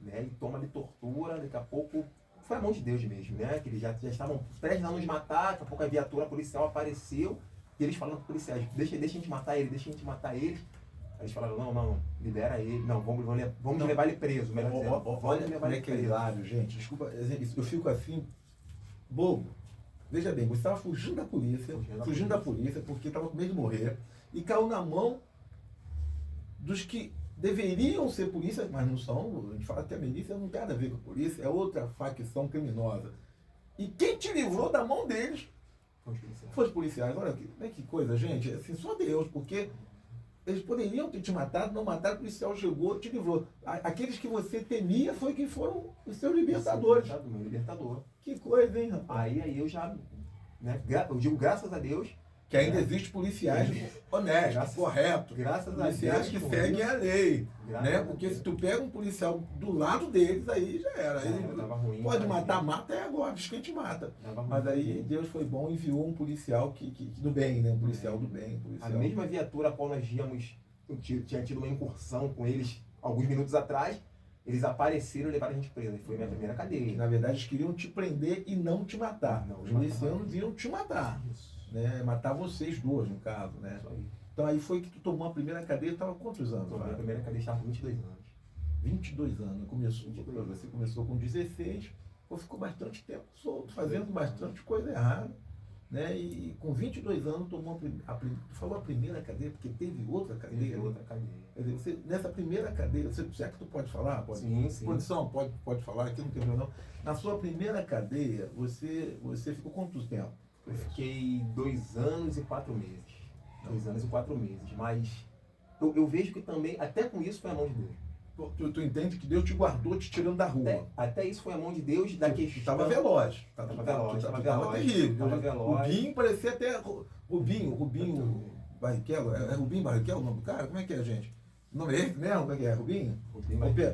né? E toma de tortura, daqui a pouco... Foi a mão de Deus mesmo, né? Que eles já estavam prestes a nos matar, daqui a pouco a viatura policial apareceu, e eles falando para os policiais, deixa a gente matar ele, deixa a gente matar ele. Aí eles falaram, não, libera ele, não, vamos levar ele preso, melhor dizendo. Olha como é que é hilário, gente. Desculpa, eu fico assim, bobo. Veja bem, você estava fugindo da polícia, porque estava com medo de morrer, e caiu na mão dos que deveriam ser polícia, mas não são. A gente fala que a milícia não tem nada a ver com a polícia, é outra facção criminosa. E quem te livrou da mão deles foi os policiais. Olha que coisa, gente. Assim, só Deus, porque eles poderiam ter te matado, não mataram, o policial chegou, te livrou. Aqueles que você temia foi quem foram os seus libertadores. Meu libertador. Que coisa, hein, rapaz? Aí eu já, né, eu digo graças a Deus, que ainda existe policiais honestos, corretos, graças a policiais Deus que seguem a lei, Graças né? a Porque Deus. se tu pega um policial do lado deles, aí já era. Ele tava ruim, pode mas- matar, mata é agora, diz quem te mata. Tava ruim. Mas aí Deus foi bom e enviou um policial que do bem, né? Um policial do bem, um A policial. mesma viatura a qual nós víamos, tinha tido uma incursão com eles alguns minutos atrás, eles apareceram e levaram a gente preso. Foi minha primeira Que, cadeia. na verdade, eles queriam te prender e não te matar. Não Os te matar. milicianos iam te matar, Isso. né? Matar vocês dois, no caso, né? Isso aí. Então aí foi que tu tomou a primeira cadeia, estava quantos anos? Então, minha Fábio? primeira cadeia estava com 22 anos. 22 anos. Você começou com 16, ficou bastante tempo solto, fazendo bastante coisa errada. né? E com 22 anos tomou tu falou a primeira cadeia, porque teve outra cadeia. Teve outra cadeia. Quer dizer, nessa primeira cadeia, se é que tu pode falar? Pode, Sim, sim. Produção, pode falar, aqui não tem problema não. Na sua primeira cadeia, você ficou quanto tempo? Eu fiquei 2 anos e 4 meses. 2 anos e 4 meses. Mas eu vejo que também, até com isso, foi a mão de Deus. Tu entende que Deus te guardou, te tirando da rua. Até isso foi a mão de Deus da questão. Estava veloz. Tava veloz. Tava terrível. Tava veloz. Rubinho parecia até. Rubinho Barrichello. É Rubinho Barrichello o nome do cara? Como é que é, gente? O nome é esse mesmo? Como é que é? Rubinho?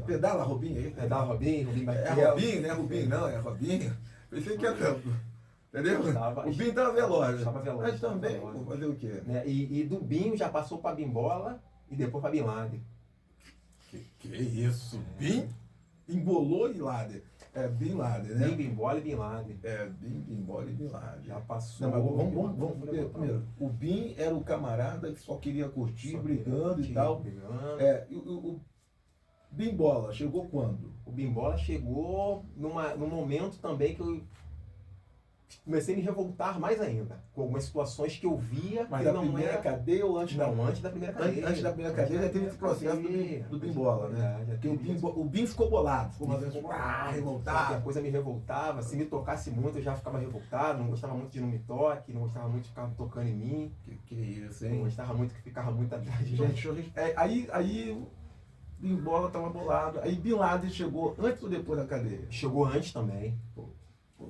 Pedala Rubinho aí? Pedala Rubinho É Barrichello. Rubinho, não é Rubinho, não, é Rubinho. Pensei que era. Entendeu? O Binho estava veloz. Estava veloz. Mas também, vou fazer o quê? Né? E do Binho já passou para Bimbola e depois para Bin Laden. Que isso? Bin embolou e Laden. É Bin Laden, né? Bin Bimbola e Bin Laden. É, Bin Bimbola e Bin Laden. Já passou. Não, mas vamos primeiro. O Bin era o camarada que só queria curtir, brigando e tal. É, o Bimbola chegou quando? O Bimbola chegou num momento também que eu comecei a me revoltar mais ainda, com algumas situações que eu via. Mas que da não primeira era... cadeia ou antes da... Não, antes da primeira cadeia. Antes da primeira cadeia já teve esse processo do Bimbola, né? Porque o Bim ficou bolado, ficou uma vez revoltado. Qualquer coisa me revoltava, se me tocasse muito eu já ficava revoltado, não gostava muito de não me toque, não gostava muito de ficar tocando em mim. Que isso, Não hein? gostava muito que ficava muito atrás de mim. Gente, aí o Bimbola estava bolado, aí Bin Laden chegou antes ou depois da cadeia? Chegou antes também.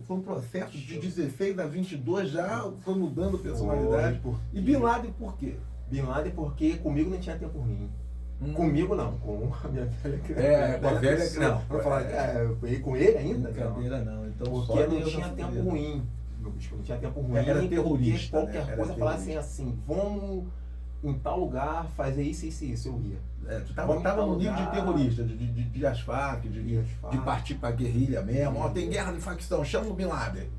Foi um processo de 16 a 22, já foi mudando personalidade. E Bin Laden por quê? Bin Laden porque comigo não tinha tempo ruim. Comigo não, com a minha velha criança. Com a velha criança. Não, pra falar, eu com ele ainda? Brincadeira não. Então, porque não tinha tempo ruim. Não tinha tempo ruim. Era terrorista. Qualquer coisa falassem assim, vamos em tal lugar fazer isso, isso e isso, eu ia. Tu tava no nível de terrorista, de as Farc, de partir pra guerrilha mesmo. Ó, tem guerra de facção, chama o Bin Laden.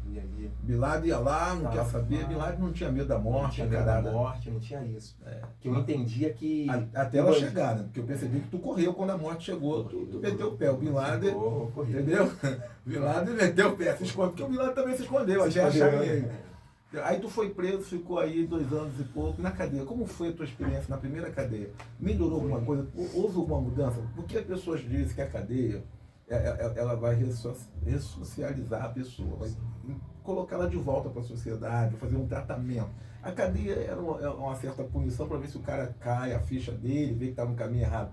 Bin Laden ia lá, não quer saber. Bin Laden não tinha medo da morte. Não tinha medo da morte, não tinha isso. Que eu entendia que... Até ela chegar, né? Porque eu percebi que tu correu quando a morte chegou, tu meteu o pé. O Bin Laden, entendeu? Bin Laden meteu o pé, se escondeu, porque o Bin Laden também se escondeu, até achar ele. Aí tu foi preso, ficou aí 2 anos e pouco na cadeia. Como foi a tua experiência na primeira cadeia? Melhorou alguma coisa? Houve alguma mudança? Porque as pessoas dizem que a cadeia ela vai ressocializar a pessoa, vai colocá-la de volta para a sociedade, fazer um tratamento. A cadeia era uma certa punição para ver se o cara cai, a ficha dele, vê que está no caminho errado.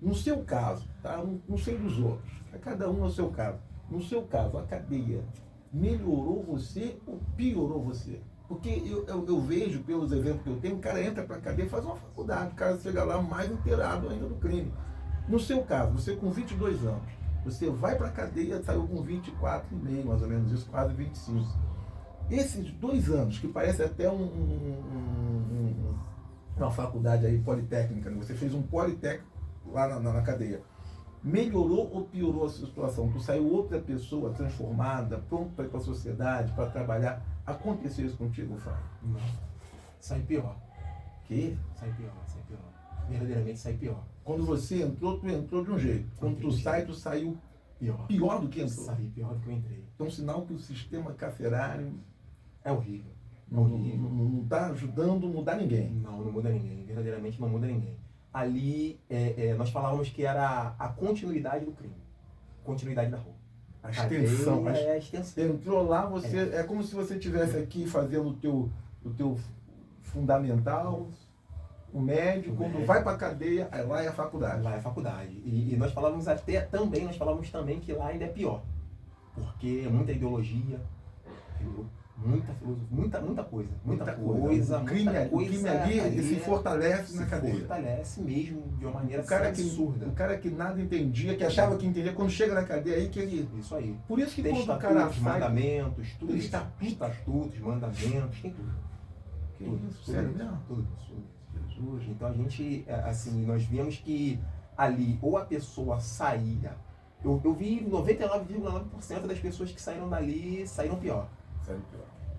No seu caso, tá? Não sei dos outros, cada um no seu caso. No seu caso, a cadeia melhorou você ou piorou você? Porque eu vejo, pelos exemplos que eu tenho, o cara entra para a cadeia e faz uma faculdade, o cara chega lá mais inteirado ainda do crime. No seu caso, você com 22 anos, você vai para a cadeia, saiu com 24,5, mais ou menos isso, quase 25. Esses 2 anos, que parece até uma faculdade aí politécnica, né? Você fez um politécnico lá na cadeia. Melhorou ou piorou a sua situação? Tu saiu outra pessoa transformada, pronto para ir para a sociedade, para trabalhar. Aconteceu isso contigo, Fábio? Não. Sai pior. Que? Sai pior. Verdadeiramente sai pior. Quando você entrou, tu entrou de um jeito. Quando tu sai, tu saiu pior do que entrou. Saí pior do que eu entrei. Então, sinal que o sistema carcerário é horrível. Não está ajudando a mudar ninguém. Não muda ninguém. Verdadeiramente não muda ninguém. Ali, nós falávamos que era a continuidade do crime. Continuidade da rua. A extensão. A extensão. Entrou lá, você é como se você estivesse aqui fazendo o teu fundamental, o médio, quando vai para a cadeia, aí lá é a faculdade. Lá é a faculdade. E nós falávamos também que lá ainda é pior. Porque é muita ideologia, muita filosofia, muita coisa. O crime ali, ele se fortalece na cadeia. Se fortalece mesmo de uma maneira absurda. O cara que nada entendia, que achava que entendia, quando chega na cadeia aí que ele... Isso aí. Por isso que tem quando o cara sai... mandamentos, tudo isso. Estatutos, mandamentos, tem tudo. Tudo isso, sério mesmo? Tudo. Então a gente, assim, nós vimos que ali, ou a pessoa saía, eu vi 99,9% das pessoas que saíram dali saíram pior.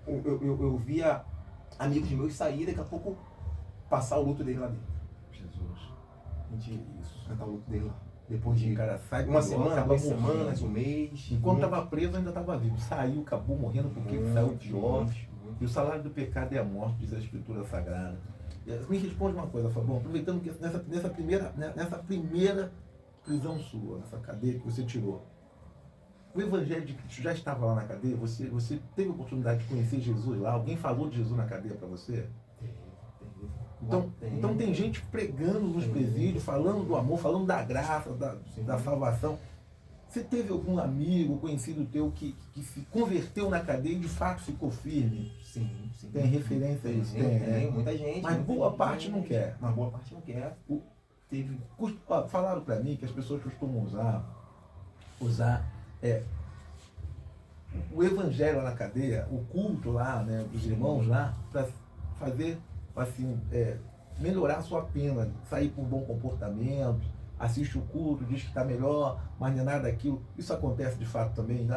Eu via amigos meus sair, daqui a pouco passar o luto dele lá dentro. Jesus. Isso. Cantar o luto dele lá. Depois de cara sai uma semana, 2 semanas, um mês. Enquanto estava preso, ainda estava vivo. Saiu, acabou morrendo porque saiu pior. E o salário do pecado é a morte, diz a Escritura Sagrada. Me responde uma coisa, Fabão, aproveitando que nessa primeira prisão sua, nessa cadeia que você tirou, o Evangelho de Cristo já estava lá na cadeia? Você teve a oportunidade de conhecer Jesus lá? Alguém falou de Jesus na cadeia para você? Então tem gente pregando nos presídios, falando do amor, falando da graça, da salvação. Você teve algum amigo, conhecido teu que se converteu na cadeia e de fato ficou firme? Sim. Tem referência a isso? Tem, muita gente. Mas boa parte não quer. Mas boa parte não quer. Falaram para mim que as pessoas costumam usar o evangelho lá na cadeia, o culto lá, né, dos irmãos lá, para fazer, assim, melhorar a sua pena, sair com um bom comportamento, assiste o culto, diz que está melhor, mas não é nada daquilo. Isso acontece de fato também?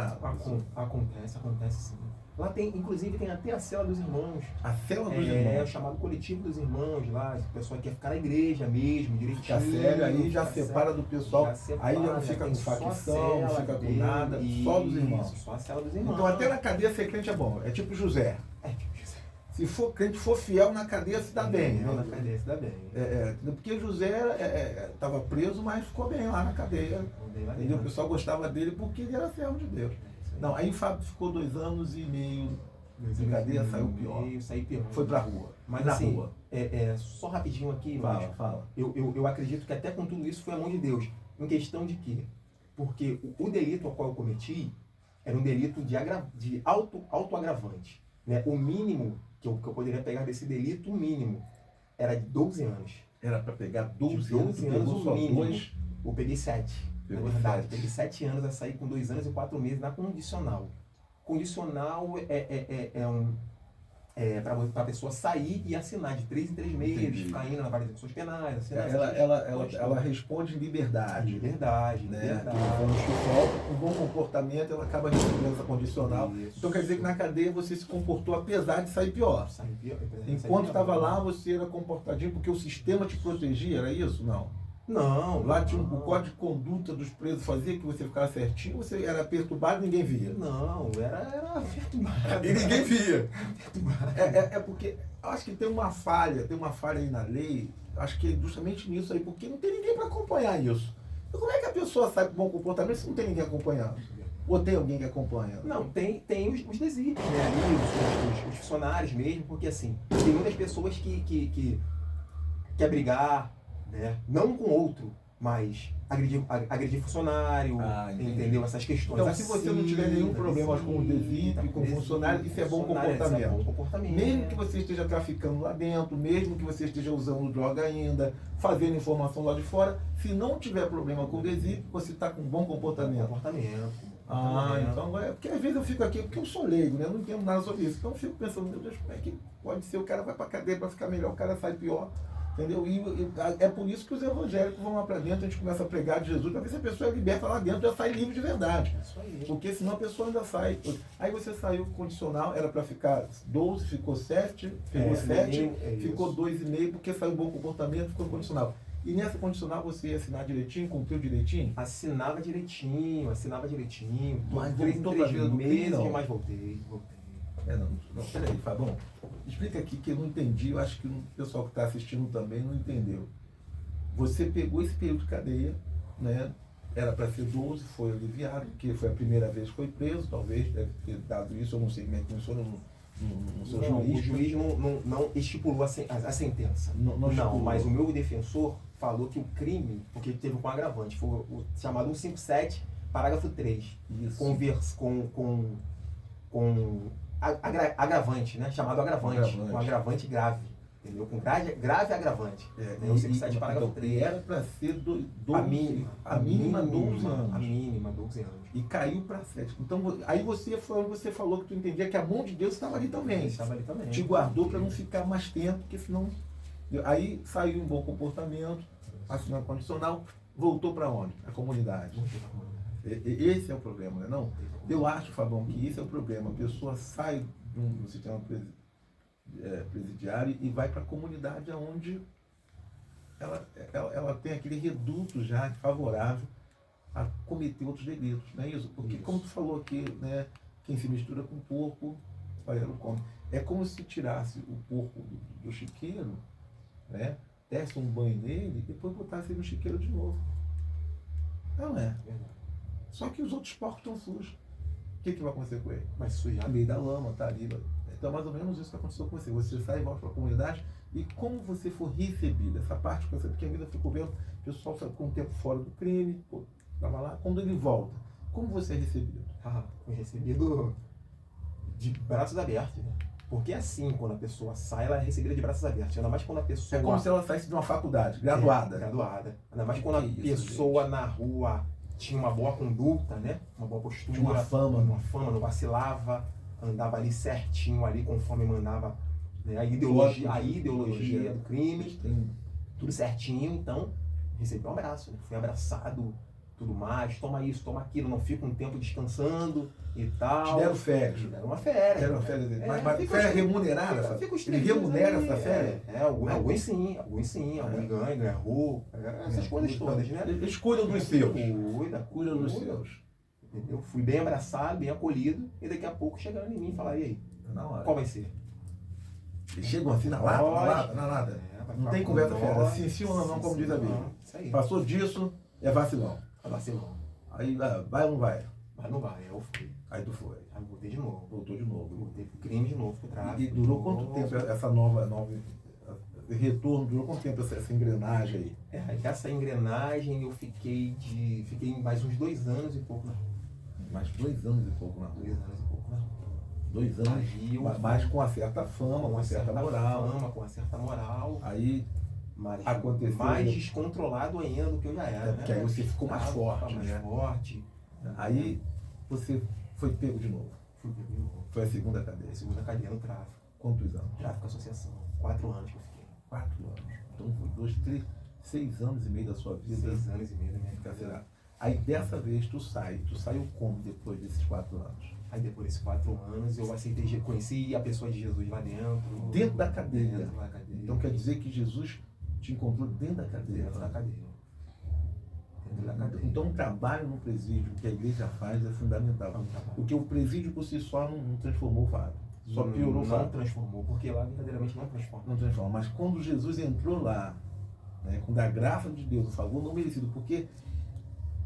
Acontece sim. Lá inclusive tem até a cela dos irmãos. A cela dos irmãos? É o chamado coletivo dos irmãos lá, o pessoal que quer ficar na igreja mesmo, direitinho. Fica sério, aí já separa do pessoal, aí já não fica com facção, não fica com nada, só dos irmãos. Só a cela dos irmãos. Então até na cadeia ser crente é bom, é tipo José. Se for crente, for fiel na cadeia, se dá bem. Né? Na cadeia se dá bem. Porque José estava preso, mas ficou bem lá na cadeia. Entendeu? O pessoal gostava dele porque ele era servo de Deus. Não, aí o Fábio ficou 2 anos e meio de cadeia, saiu pior. Foi pra rua. Mas na assim, rua. Só rapidinho aqui, Fala. Eu acredito que até com tudo isso foi a mão de Deus. Em questão de quê? Porque o delito ao qual eu cometi era um delito de autoagravante. Né? O mínimo que eu poderia pegar desse delito, o mínimo, era de 12 anos. Era para pegar 12 anos o mínimo. Eu peguei 7. Na verdade, 7. peguei 7 anos a sair com 2 anos e 4 meses na condicional. Condicional para a pessoa sair e assinar de 3 em 3 meses, ficar indo na vara de execuções penais, assinar. Ela responde em liberdade. Liberdade. Com bom comportamento, ela acaba recebendo essa condicional. Isso. Então quer dizer que na cadeia você se comportou apesar de sair pior. Enquanto estava lá, você era comportadinho porque o sistema te protegia, era isso? Não, lá tinha o código de conduta dos presos, fazia que você ficasse certinho, você era perturbado e ninguém via. Não, era perturbado. E ninguém via. Porque acho que tem uma falha aí na lei, acho que é justamente nisso aí, porque não tem ninguém para acompanhar isso. Então, como é que a pessoa sai com bom comportamento se não tem ninguém acompanhando? Ou tem alguém que acompanha? Não, tem os desígnios, né? Ali, os funcionários mesmo, porque assim, tem muitas pessoas que quer brigar, né? Não com outro, mas agredir funcionário, entendeu? Essas questões. Então, se você não tiver nenhum problema com o desígnio, com o funcionário, isso é bom comportamento. Mesmo que você esteja traficando lá dentro, mesmo que você esteja usando droga ainda, fazendo informação lá de fora, se não tiver problema com o desígnio, você está com bom comportamento. Então é porque às vezes eu fico aqui, porque eu sou leigo, né? Eu não entendo nada sobre isso. Então eu fico pensando, meu Deus, como é que pode ser? O cara vai pra cadeia para ficar melhor, o cara sai pior. Entendeu? E é por isso que os evangélicos vão lá para dentro, a gente começa a pregar de Jesus, para ver se a pessoa é liberta lá dentro, já sai livre de verdade. Isso aí. Porque senão a pessoa ainda sai. Aí você saiu condicional, era para ficar 12, ficou 7, ficou 7, ficou 2,5, porque saiu bom comportamento, ficou condicional. E nessa condicional você ia assinar direitinho, cumpriu direitinho? Assinava direitinho. Mas 3 voltou pra vida do crime, não? Mas voltei. Peraí, Fabão. Explica aqui que eu não entendi, eu acho que o pessoal que está assistindo também não entendeu. Você pegou esse período de cadeia, né? Era para ser 12, foi aliviado, porque foi a primeira vez que foi preso, talvez deve ter dado isso, eu não sei como é que funciona, não sou juiz. O juiz não estipulou a sentença. Não, mas o meu defensor falou que o crime, porque teve um agravante, foi o chamado 157, parágrafo 3. Isso. Com agravante, né? Chamado agravante. Um agravante grave. Entendeu? Com grave agravante. O 157, parágrafo 3. Era para ser 12, a mínima 12 anos. A mínima 12 anos. E caiu para 7. Então, aí você falou que tu entendia que a mão de Deus estava ali também. Te guardou para não ficar mais tempo, porque senão... Aí saiu um bom comportamento, assinou condicional, voltou para onde? A comunidade. Esse é o problema, né? Não? Eu acho, Fabão, que esse é o problema. A pessoa sai do sistema presidiário e vai para a comunidade onde ela tem aquele reduto já favorável a cometer outros delitos, não é isso? Porque, como tu falou aqui, né, quem se mistura com porco farinheiro come. É como se tirasse o porco do chiqueiro, né? Desse um banho nele e depois botasse ele no chiqueiro de novo. Não é. Só que os outros porcos estão sujos. O que vai acontecer com ele? Mas sujar. No meio da lama, tá ali. Então é mais ou menos isso que aconteceu com você. Você sai e volta para a comunidade e como você for recebido, essa parte que você, porque a vida ficou vendo, o pessoal ficou um tempo fora do crime, estava lá, quando ele volta, como você é recebido? Fui recebido de braços abertos, né? Porque assim, quando a pessoa sai, ela é recebida de braços abertos. Ainda mais quando a pessoa... É como se ela saísse de uma faculdade, graduada. Graduada. Ainda mais quando a pessoa na rua tinha uma boa conduta, né? Uma boa postura. Tinha uma fama, não vacilava, andava ali certinho, ali conforme mandava, né? a ideologia do crime, tudo certinho. Então, recebi um abraço, né? Fui abraçado, tudo mais, toma isso, toma aquilo, não fica um tempo descansando e tal. Te deram férias. Te deram uma férias. Deram uma férias. Mas férias remunerada? Ele remunera essa férias? Alguns sim, alguns ganham, errou, essas coisas todas, né? Eles cuidam dos seus. Cuidam dos seus. Entendeu? Fui bem abraçado, bem acolhido, e daqui a pouco chegaram em mim e falaram, e aí, qual vai ser? Eles chegam assim na lata? Não tem conversa fera. Sim ou não, como diz a Bíblia. Passou disso, é vacilão. É vacilão. Aí vai ou não vai? Mas não vai, eu fui. Aí tu foi. Aí voltei de novo. Voltou de novo. Voltei pro crime de novo, pro tráfico. E durou quanto tempo essa nova retorno? Durou quanto tempo essa engrenagem aí? Aí essa engrenagem eu fiquei mais uns 2 anos e pouco na rua. Mais 2 anos e pouco na rua. 2 anos e pouco na rua. 2 anos, mas com uma certa fama, com uma certa moral. Com uma certa moral. Aí mas aconteceu mais descontrolado ainda do que eu já era, né? Porque aí você ficou mais forte, mais né? forte. Aí você foi pego de novo. Fui pego de novo. Foi a segunda cadeia. A segunda cadeia no tráfico. Quantos anos? Tráfico associação. 4 anos que eu fiquei. 4 anos. Então foi 2, 3, 6 anos e meio da sua vida. 6 anos e meio da minha vida. Aí dessa vez tu saiu como depois desses 4 anos? Aí depois desses 4 anos eu aceitei, conheci a pessoa de Jesus lá dentro. Dentro da cadeia? Dentro da cadeia. Então quer dizer que Jesus te encontrou dentro da cadeia? Dentro da cadeia. Então o trabalho no presídio que a igreja faz é fundamental. Porque o presídio por si só não transformou o Fábio. Só piorou o Fábio. Não transformou, porque lá verdadeiramente não transforma. Não transforma. Mas quando Jesus entrou lá, né, com a graça de Deus, o favor não merecido, porque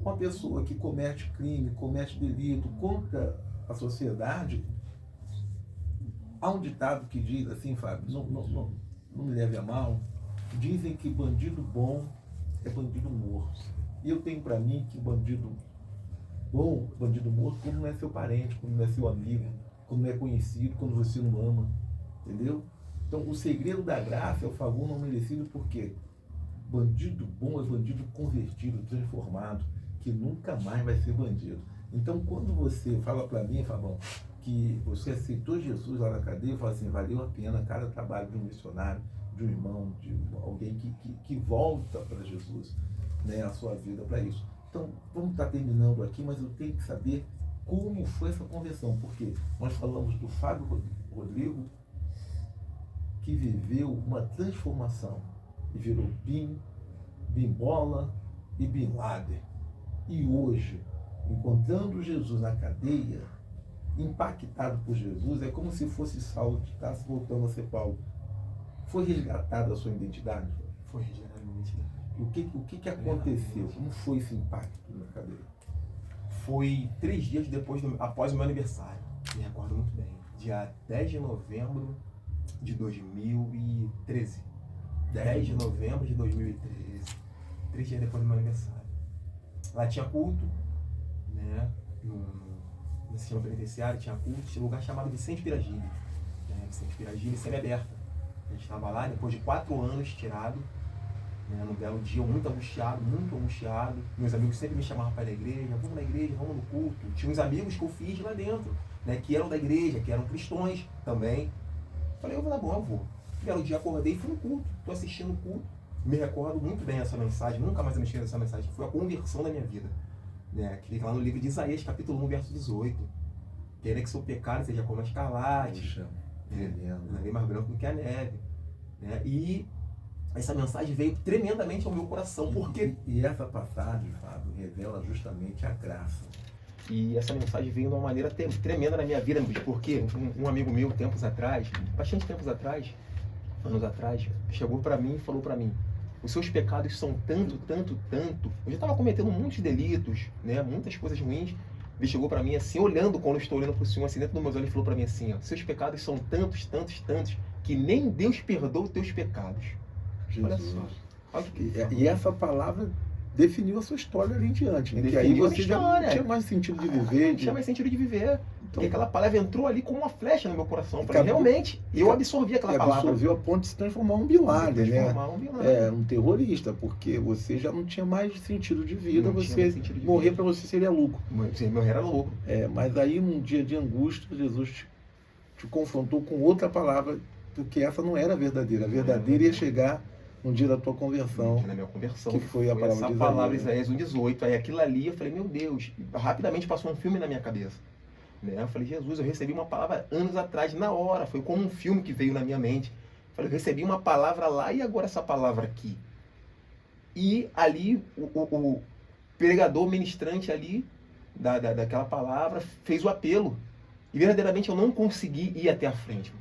uma pessoa que comete crime, comete delito contra a sociedade, há um ditado que diz assim, Fábio, não me leve a mal, dizem que bandido bom é bandido morto. E eu tenho para mim que bandido bom, bandido morto, quando não é seu parente, quando não é seu amigo, quando não é conhecido, quando você não ama, entendeu? Então o segredo da graça é o favor não merecido, porque bandido bom é bandido convertido, transformado, que nunca mais vai ser bandido. Então quando você fala para mim, Fabão, que você aceitou Jesus lá na cadeia, eu falo assim, valeu a pena cada trabalho de um missionário, de um irmão, de alguém que volta para Jesus, né, a sua vida para isso. Então, vamos estar terminando aqui, mas eu tenho que saber como foi essa conversão, porque nós falamos do Fábio Rodrigo, que viveu uma transformação e virou Bimbola e Bin Laden. E hoje, encontrando Jesus na cadeia, impactado por Jesus, é como se fosse Saulo que está voltando a ser Paulo. Foi resgatada a sua identidade? Foi resgatada a minha identidade. O que aconteceu? Como foi esse impacto na cadeia? Foi 3 dias após o meu aniversário. Me recordo muito bem. Dia 10 de novembro de 2013. 10 de novembro de 2013. 3 dias depois do meu aniversário. Lá tinha culto, né? No sistema penitenciário tinha culto. Tinha um lugar chamado Vicente Piragini. Vicente Piragini, semi-aberta. A gente estava lá, depois de 4 anos tirado, né, num belo dia, muito angustiado. Meus amigos sempre me chamavam para ir na igreja, vamos na igreja, vamos no culto. Tinha uns amigos que eu fiz lá dentro, né, que eram da igreja, que eram cristãos também. Falei, eu vou dar bom, eu vou. Belo dia acordei e fui no culto, estou assistindo o culto. Me recordo muito bem essa mensagem, nunca mais eu me esqueço dessa mensagem, foi a conversão da minha vida. Né, que fica lá no livro de Isaías, capítulo 1, verso 18. Queira que seu pecado seja como a escarlate, né, mais branco do que a neve. Né, e essa mensagem veio tremendamente ao meu coração, porque... E essa passagem, Fábio, revela justamente a graça. E essa mensagem veio de uma maneira tremenda na minha vida, porque um amigo meu, bastante tempos atrás, anos atrás, chegou para mim e falou para mim: os seus pecados são tanto, tanto, tanto. Eu já estava cometendo muitos delitos, né, muitas coisas ruins. Ele chegou para mim assim, olhando, quando eu estou olhando para o Senhor, assim, dentro dos meus olhos, ele falou para mim assim: ó, seus pecados são tantos, tantos, tantos, que nem Deus perdoa os teus pecados. Olha só. Olha E essa palavra definiu a sua história ali em diante, né? Que aí você já não tinha mais sentido de viver. Não tinha mais sentido de viver. Então, porque aquela palavra entrou ali como uma flecha no meu coração. Eu falei, realmente, eu absorvi aquela palavra. Absorveu a ponto de se transformar em um Bin Laden, né? É, um terrorista, porque você já não tinha mais sentido de vida, morrer para você seria lucro. Morrer era lucro. Mas aí, num dia de angústia, Jesus te confrontou com outra palavra, porque essa não era a verdadeira. A verdadeira ia chegar no dia da tua conversão. Na minha conversão. Que foi a palavra essa de palavra Isaías 1:18. Aí aquilo ali, eu falei, meu Deus, rapidamente passou um filme na minha cabeça. Né? Eu falei, Jesus, eu recebi uma palavra anos atrás, na hora. Foi como um filme que veio na minha mente. Eu falei, eu recebi uma palavra lá e agora essa palavra aqui. E ali, o pregador ministrante ali, daquela palavra, fez o apelo. E verdadeiramente eu não consegui ir até a frente.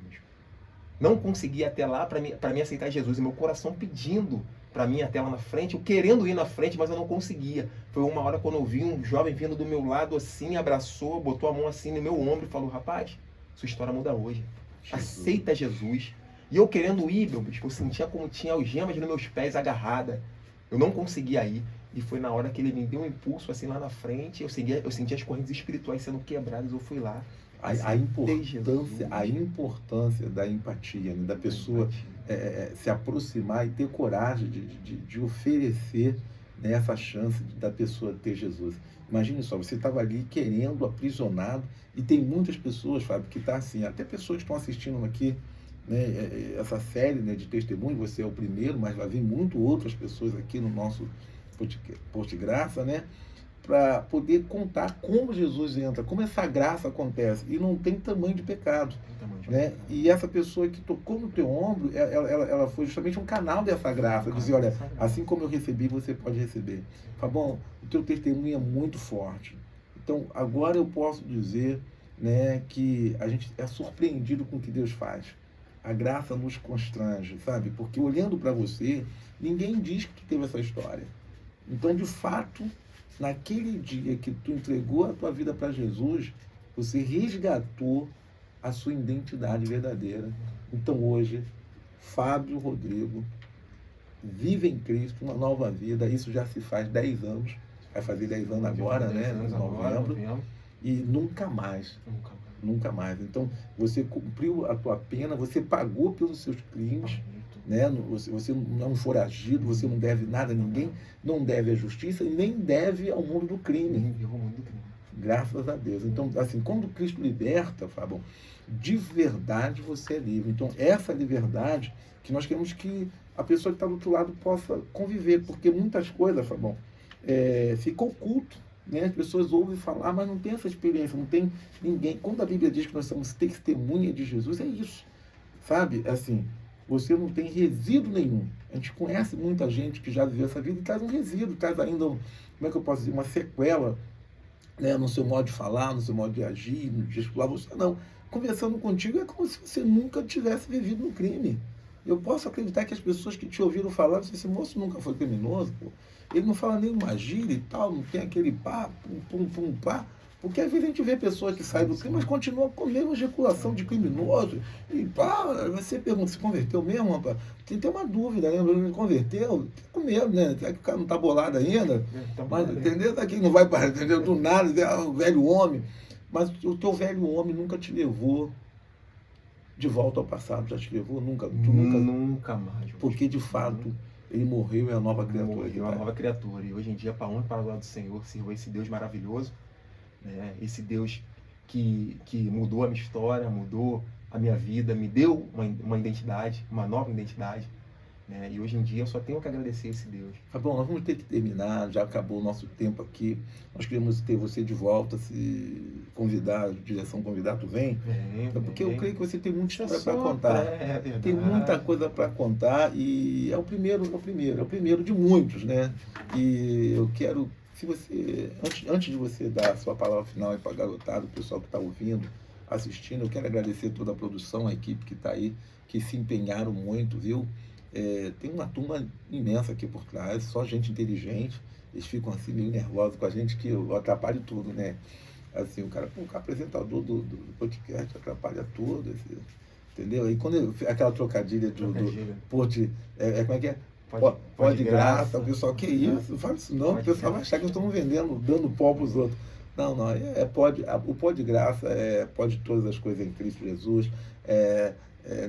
Não consegui ir até lá para me aceitar Jesus. E meu coração pedindo para mim até lá na frente, eu querendo ir na frente, mas eu não conseguia. Foi uma hora quando eu vi um jovem vindo do meu lado assim, abraçou, botou a mão assim no meu ombro e falou, rapaz, sua história muda hoje. Aceita Jesus. E eu querendo ir, meu bicho, eu sentia como tinha algemas nos meus pés agarrada. Eu não conseguia ir. E foi na hora que ele me deu um impulso assim lá na frente, eu senti as correntes espirituais sendo quebradas, eu fui lá. A importância da empatia, né? Da pessoa se aproximar e ter coragem de oferecer, né, essa chance da pessoa ter Jesus. Imagine só, você estava ali querendo, aprisionado, e tem muitas pessoas, Fábio, que estão assim, até pessoas que estão assistindo aqui, né, essa série, né, de testemunho, você é o primeiro, mas vai vir muito outras pessoas aqui no nosso Post Graça, né? Para poder contar como Jesus entra, como essa graça acontece, e não tem tamanho de pecado. Né? E essa pessoa que tocou no teu ombro, ela foi justamente um canal dessa graça, dizer, olha, assim como eu recebi, você pode receber. Fabão, o teu testemunho é muito forte. Então, agora eu posso dizer, né, que a gente é surpreendido com o que Deus faz. A graça nos constrange, sabe? Porque olhando para você, ninguém diz que tu teve essa história. Então, de fato, naquele dia que tu entregou a tua vida para Jesus, você resgatou a sua identidade verdadeira. Então hoje, Fábio Rodrigo vive em Cristo uma nova vida. Isso já se faz 10 anos. Vai fazer 10 anos agora, né? Em novembro. E nunca mais. Nunca mais. Então, você cumpriu a tua pena, você pagou pelos seus crimes. Né? Você não é um foragido, você não deve nada a ninguém, não deve à justiça e nem deve ao mundo do crime. Graças a Deus. Então, assim, quando Cristo liberta, Fábio, de verdade você é livre. Então, essa liberdade que nós queremos que a pessoa que está do outro lado possa conviver, porque muitas coisas, Fábio, fica oculto. Né? As pessoas ouvem falar, mas não tem essa experiência, não tem ninguém. Quando a Bíblia diz que nós somos testemunha de Jesus, é isso. Sabe? Assim, você não tem resíduo nenhum. A gente conhece muita gente que já viveu essa vida e traz um resíduo, traz ainda, como é que eu posso dizer, uma sequela, né, no seu modo de falar, no seu modo de agir, no gesticular. Você não. Conversando contigo é como se você nunca tivesse vivido no crime. Eu posso acreditar que as pessoas que te ouviram falar, esse moço nunca foi criminoso, pô. Ele não fala nenhuma gíria e tal, não tem aquele pá, pum, pá. Porque às vezes a gente vê pessoas que saem do crime, mas continuam com a mesma ejaculação de criminoso. E pá, você pergunta, se converteu mesmo, rapaz? Tem uma dúvida, né? Ele converteu, tá com medo, né? Será que o cara não tá bolado ainda? Mas, entendeu? Daqui não vai para, entendeu? Do nada, o velho homem. Mas o teu velho homem nunca te levou de volta ao passado, já te levou? Nunca mais. Porque, de fato, ele morreu e é a nova criatura. Morreu, é a nova criatura. E hoje em dia, para honra e para a glória do Senhor, sirvo esse Deus maravilhoso. Né? Esse Deus que mudou a minha história, mudou a minha vida, me deu uma identidade, uma nova identidade. Né? E hoje em dia eu só tenho que agradecer esse Deus. Tá bom, nós vamos ter que terminar, já acabou o nosso tempo aqui. Nós queremos ter você de volta, se convidar, a direção convidar, tu vem? Porque eu creio que você tem muita história para contar. Tem muita coisa para contar e é o primeiro de muitos, né? E eu quero Se você, antes de você dar a sua palavra final aí para a garotada, o pessoal que está ouvindo, assistindo, eu quero agradecer toda a produção, a equipe que está aí, que se empenharam muito, viu? Tem uma turma imensa aqui por trás, só gente inteligente, eles ficam assim meio nervosos com a gente, que eu atrapalho tudo, né? Assim, o cara, pô, o apresentador do podcast atrapalha tudo, assim, entendeu? E quando aquela trocadilha como é que é? Pode graça, o pessoal, que isso? Não fala isso não, o pessoal vai achar que estamos vendendo, dando pó para os outros. Não, não, o pó de graça pode todas as coisas em Cristo Jesus.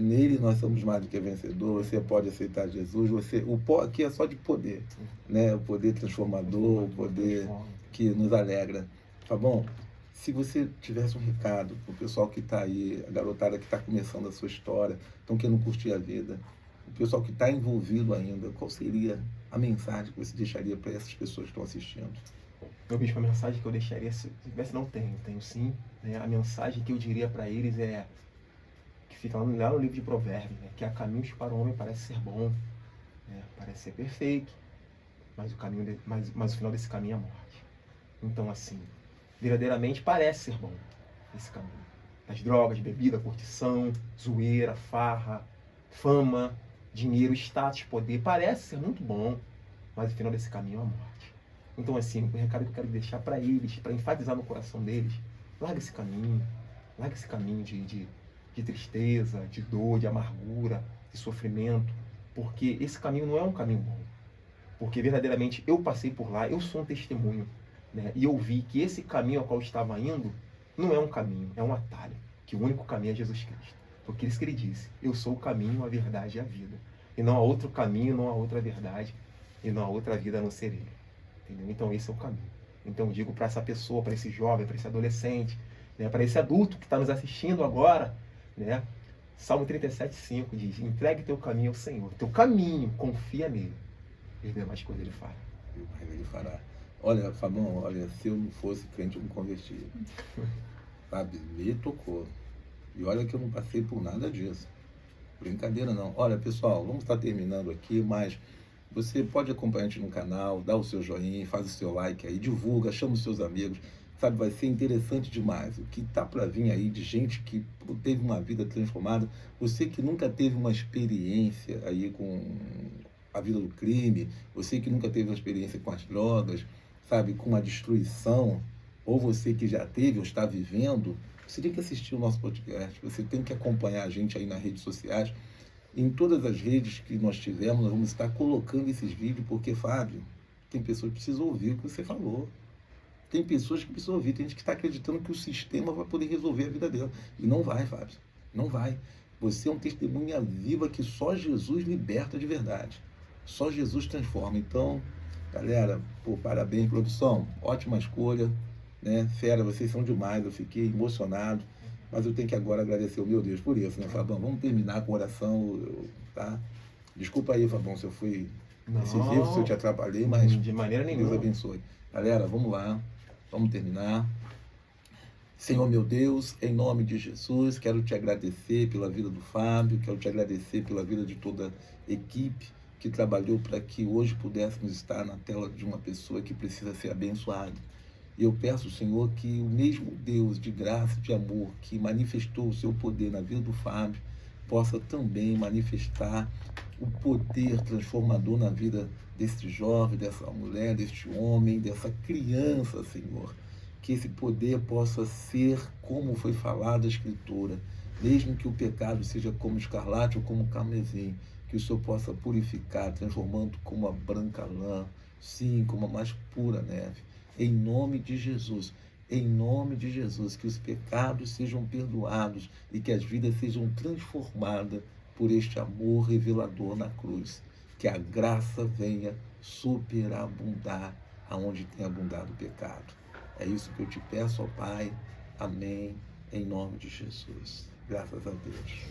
Nele nós somos mais do que vencedor. Você pode aceitar Jesus. O pó aqui é só de poder, né? O poder transformador, o poder que nos alegra. Tá bom? Se você tivesse um recado para o pessoal que está aí, a garotada que está começando a sua história, estão querendo curtir a vida, o pessoal que está envolvido ainda, qual seria a mensagem que você deixaria para essas pessoas que estão assistindo? Meu bispo, a mensagem que eu deixaria, se tivesse, não tenho sim. Né? A mensagem que eu diria para eles que fica lá no livro de Provérbios, né? Que há caminhos para o homem parece ser bom, né? Parece ser perfeito, mas o final desse caminho é a morte. Então, assim, verdadeiramente parece ser bom esse caminho. As drogas, bebida, curtição, zoeira, farra, fama, dinheiro, status, poder, parece ser muito bom, mas o final desse caminho é a morte. Então, assim, o recado que eu quero deixar para eles, para enfatizar no coração deles, larga esse caminho de tristeza, de dor, de amargura, de sofrimento, porque esse caminho não é um caminho bom. Porque verdadeiramente eu passei por lá, eu sou um testemunho, né? E eu vi que esse caminho ao qual eu estava indo não é um caminho, é um atalho, que o único caminho é Jesus Cristo. Porque isso que ele disse, eu sou o caminho, a verdade e a vida. E não há outro caminho, não há outra verdade, e não há outra vida a não ser ele. Entendeu? Então esse é o caminho. Então eu digo para essa pessoa, para esse jovem, para esse adolescente, né? Para esse adulto que está nos assistindo agora, né? Salmo 37,5 diz, entregue teu caminho ao Senhor, teu caminho, confia nele. E demais coisas ele fará. Ele fará. Olha, Fabão, se eu não fosse crente, eu me convertia. Sabe, me tocou. E olha que eu não passei por nada disso. Brincadeira não. Olha, pessoal, vamos estar terminando aqui, mas você pode acompanhar a gente no canal, dá o seu joinha, faz o seu like aí, divulga, chama os seus amigos. Sabe, vai ser interessante demais. O que tá para vir aí de gente que teve uma vida transformada. Você que nunca teve uma experiência aí com a vida do crime, você que nunca teve uma experiência com as drogas, sabe, com a destruição, ou você que já teve ou está vivendo, você tem que assistir o nosso podcast, você tem que acompanhar a gente aí nas redes sociais. Em todas as redes que nós tivermos, nós vamos estar colocando esses vídeos, porque, Fábio, tem pessoas que precisam ouvir o que você falou. Tem pessoas que precisam ouvir, tem gente que está acreditando que o sistema vai poder resolver a vida dela. E não vai, Fábio, não vai. Você é um testemunha viva que só Jesus liberta de verdade. Só Jesus transforma. Então, galera, pô, parabéns, produção. Ótima escolha, né? Fera, vocês são demais. Eu fiquei emocionado. Mas eu tenho que agora agradecer o meu Deus por isso, né, Fabão? Vamos terminar com oração, tá? Desculpa aí, Fabão, se eu fui incisivo, se eu te atrapalhei, mas de maneira nenhuma. Deus abençoe. Galera, vamos lá. Vamos terminar. Senhor meu Deus, em nome de Jesus, quero te agradecer pela vida do Fábio, quero te agradecer pela vida de toda a equipe que trabalhou para que hoje pudéssemos estar na tela de uma pessoa que precisa ser abençoada. E eu peço, Senhor, que o mesmo Deus de graça e de amor que manifestou o seu poder na vida do Fábio, possa também manifestar o poder transformador na vida deste jovem, dessa mulher, deste homem, dessa criança, Senhor. Que esse poder possa ser como foi falado na Escritura, mesmo que o pecado seja como escarlate ou como carmesim, que o Senhor possa purificar, transformando como a branca lã, sim, como a mais pura neve. Em nome de Jesus, que os pecados sejam perdoados e que as vidas sejam transformadas por este amor revelador na cruz. Que a graça venha superabundar aonde tem abundado o pecado. É isso que eu te peço, ó Pai. Amém. Em nome de Jesus. Graças a Deus.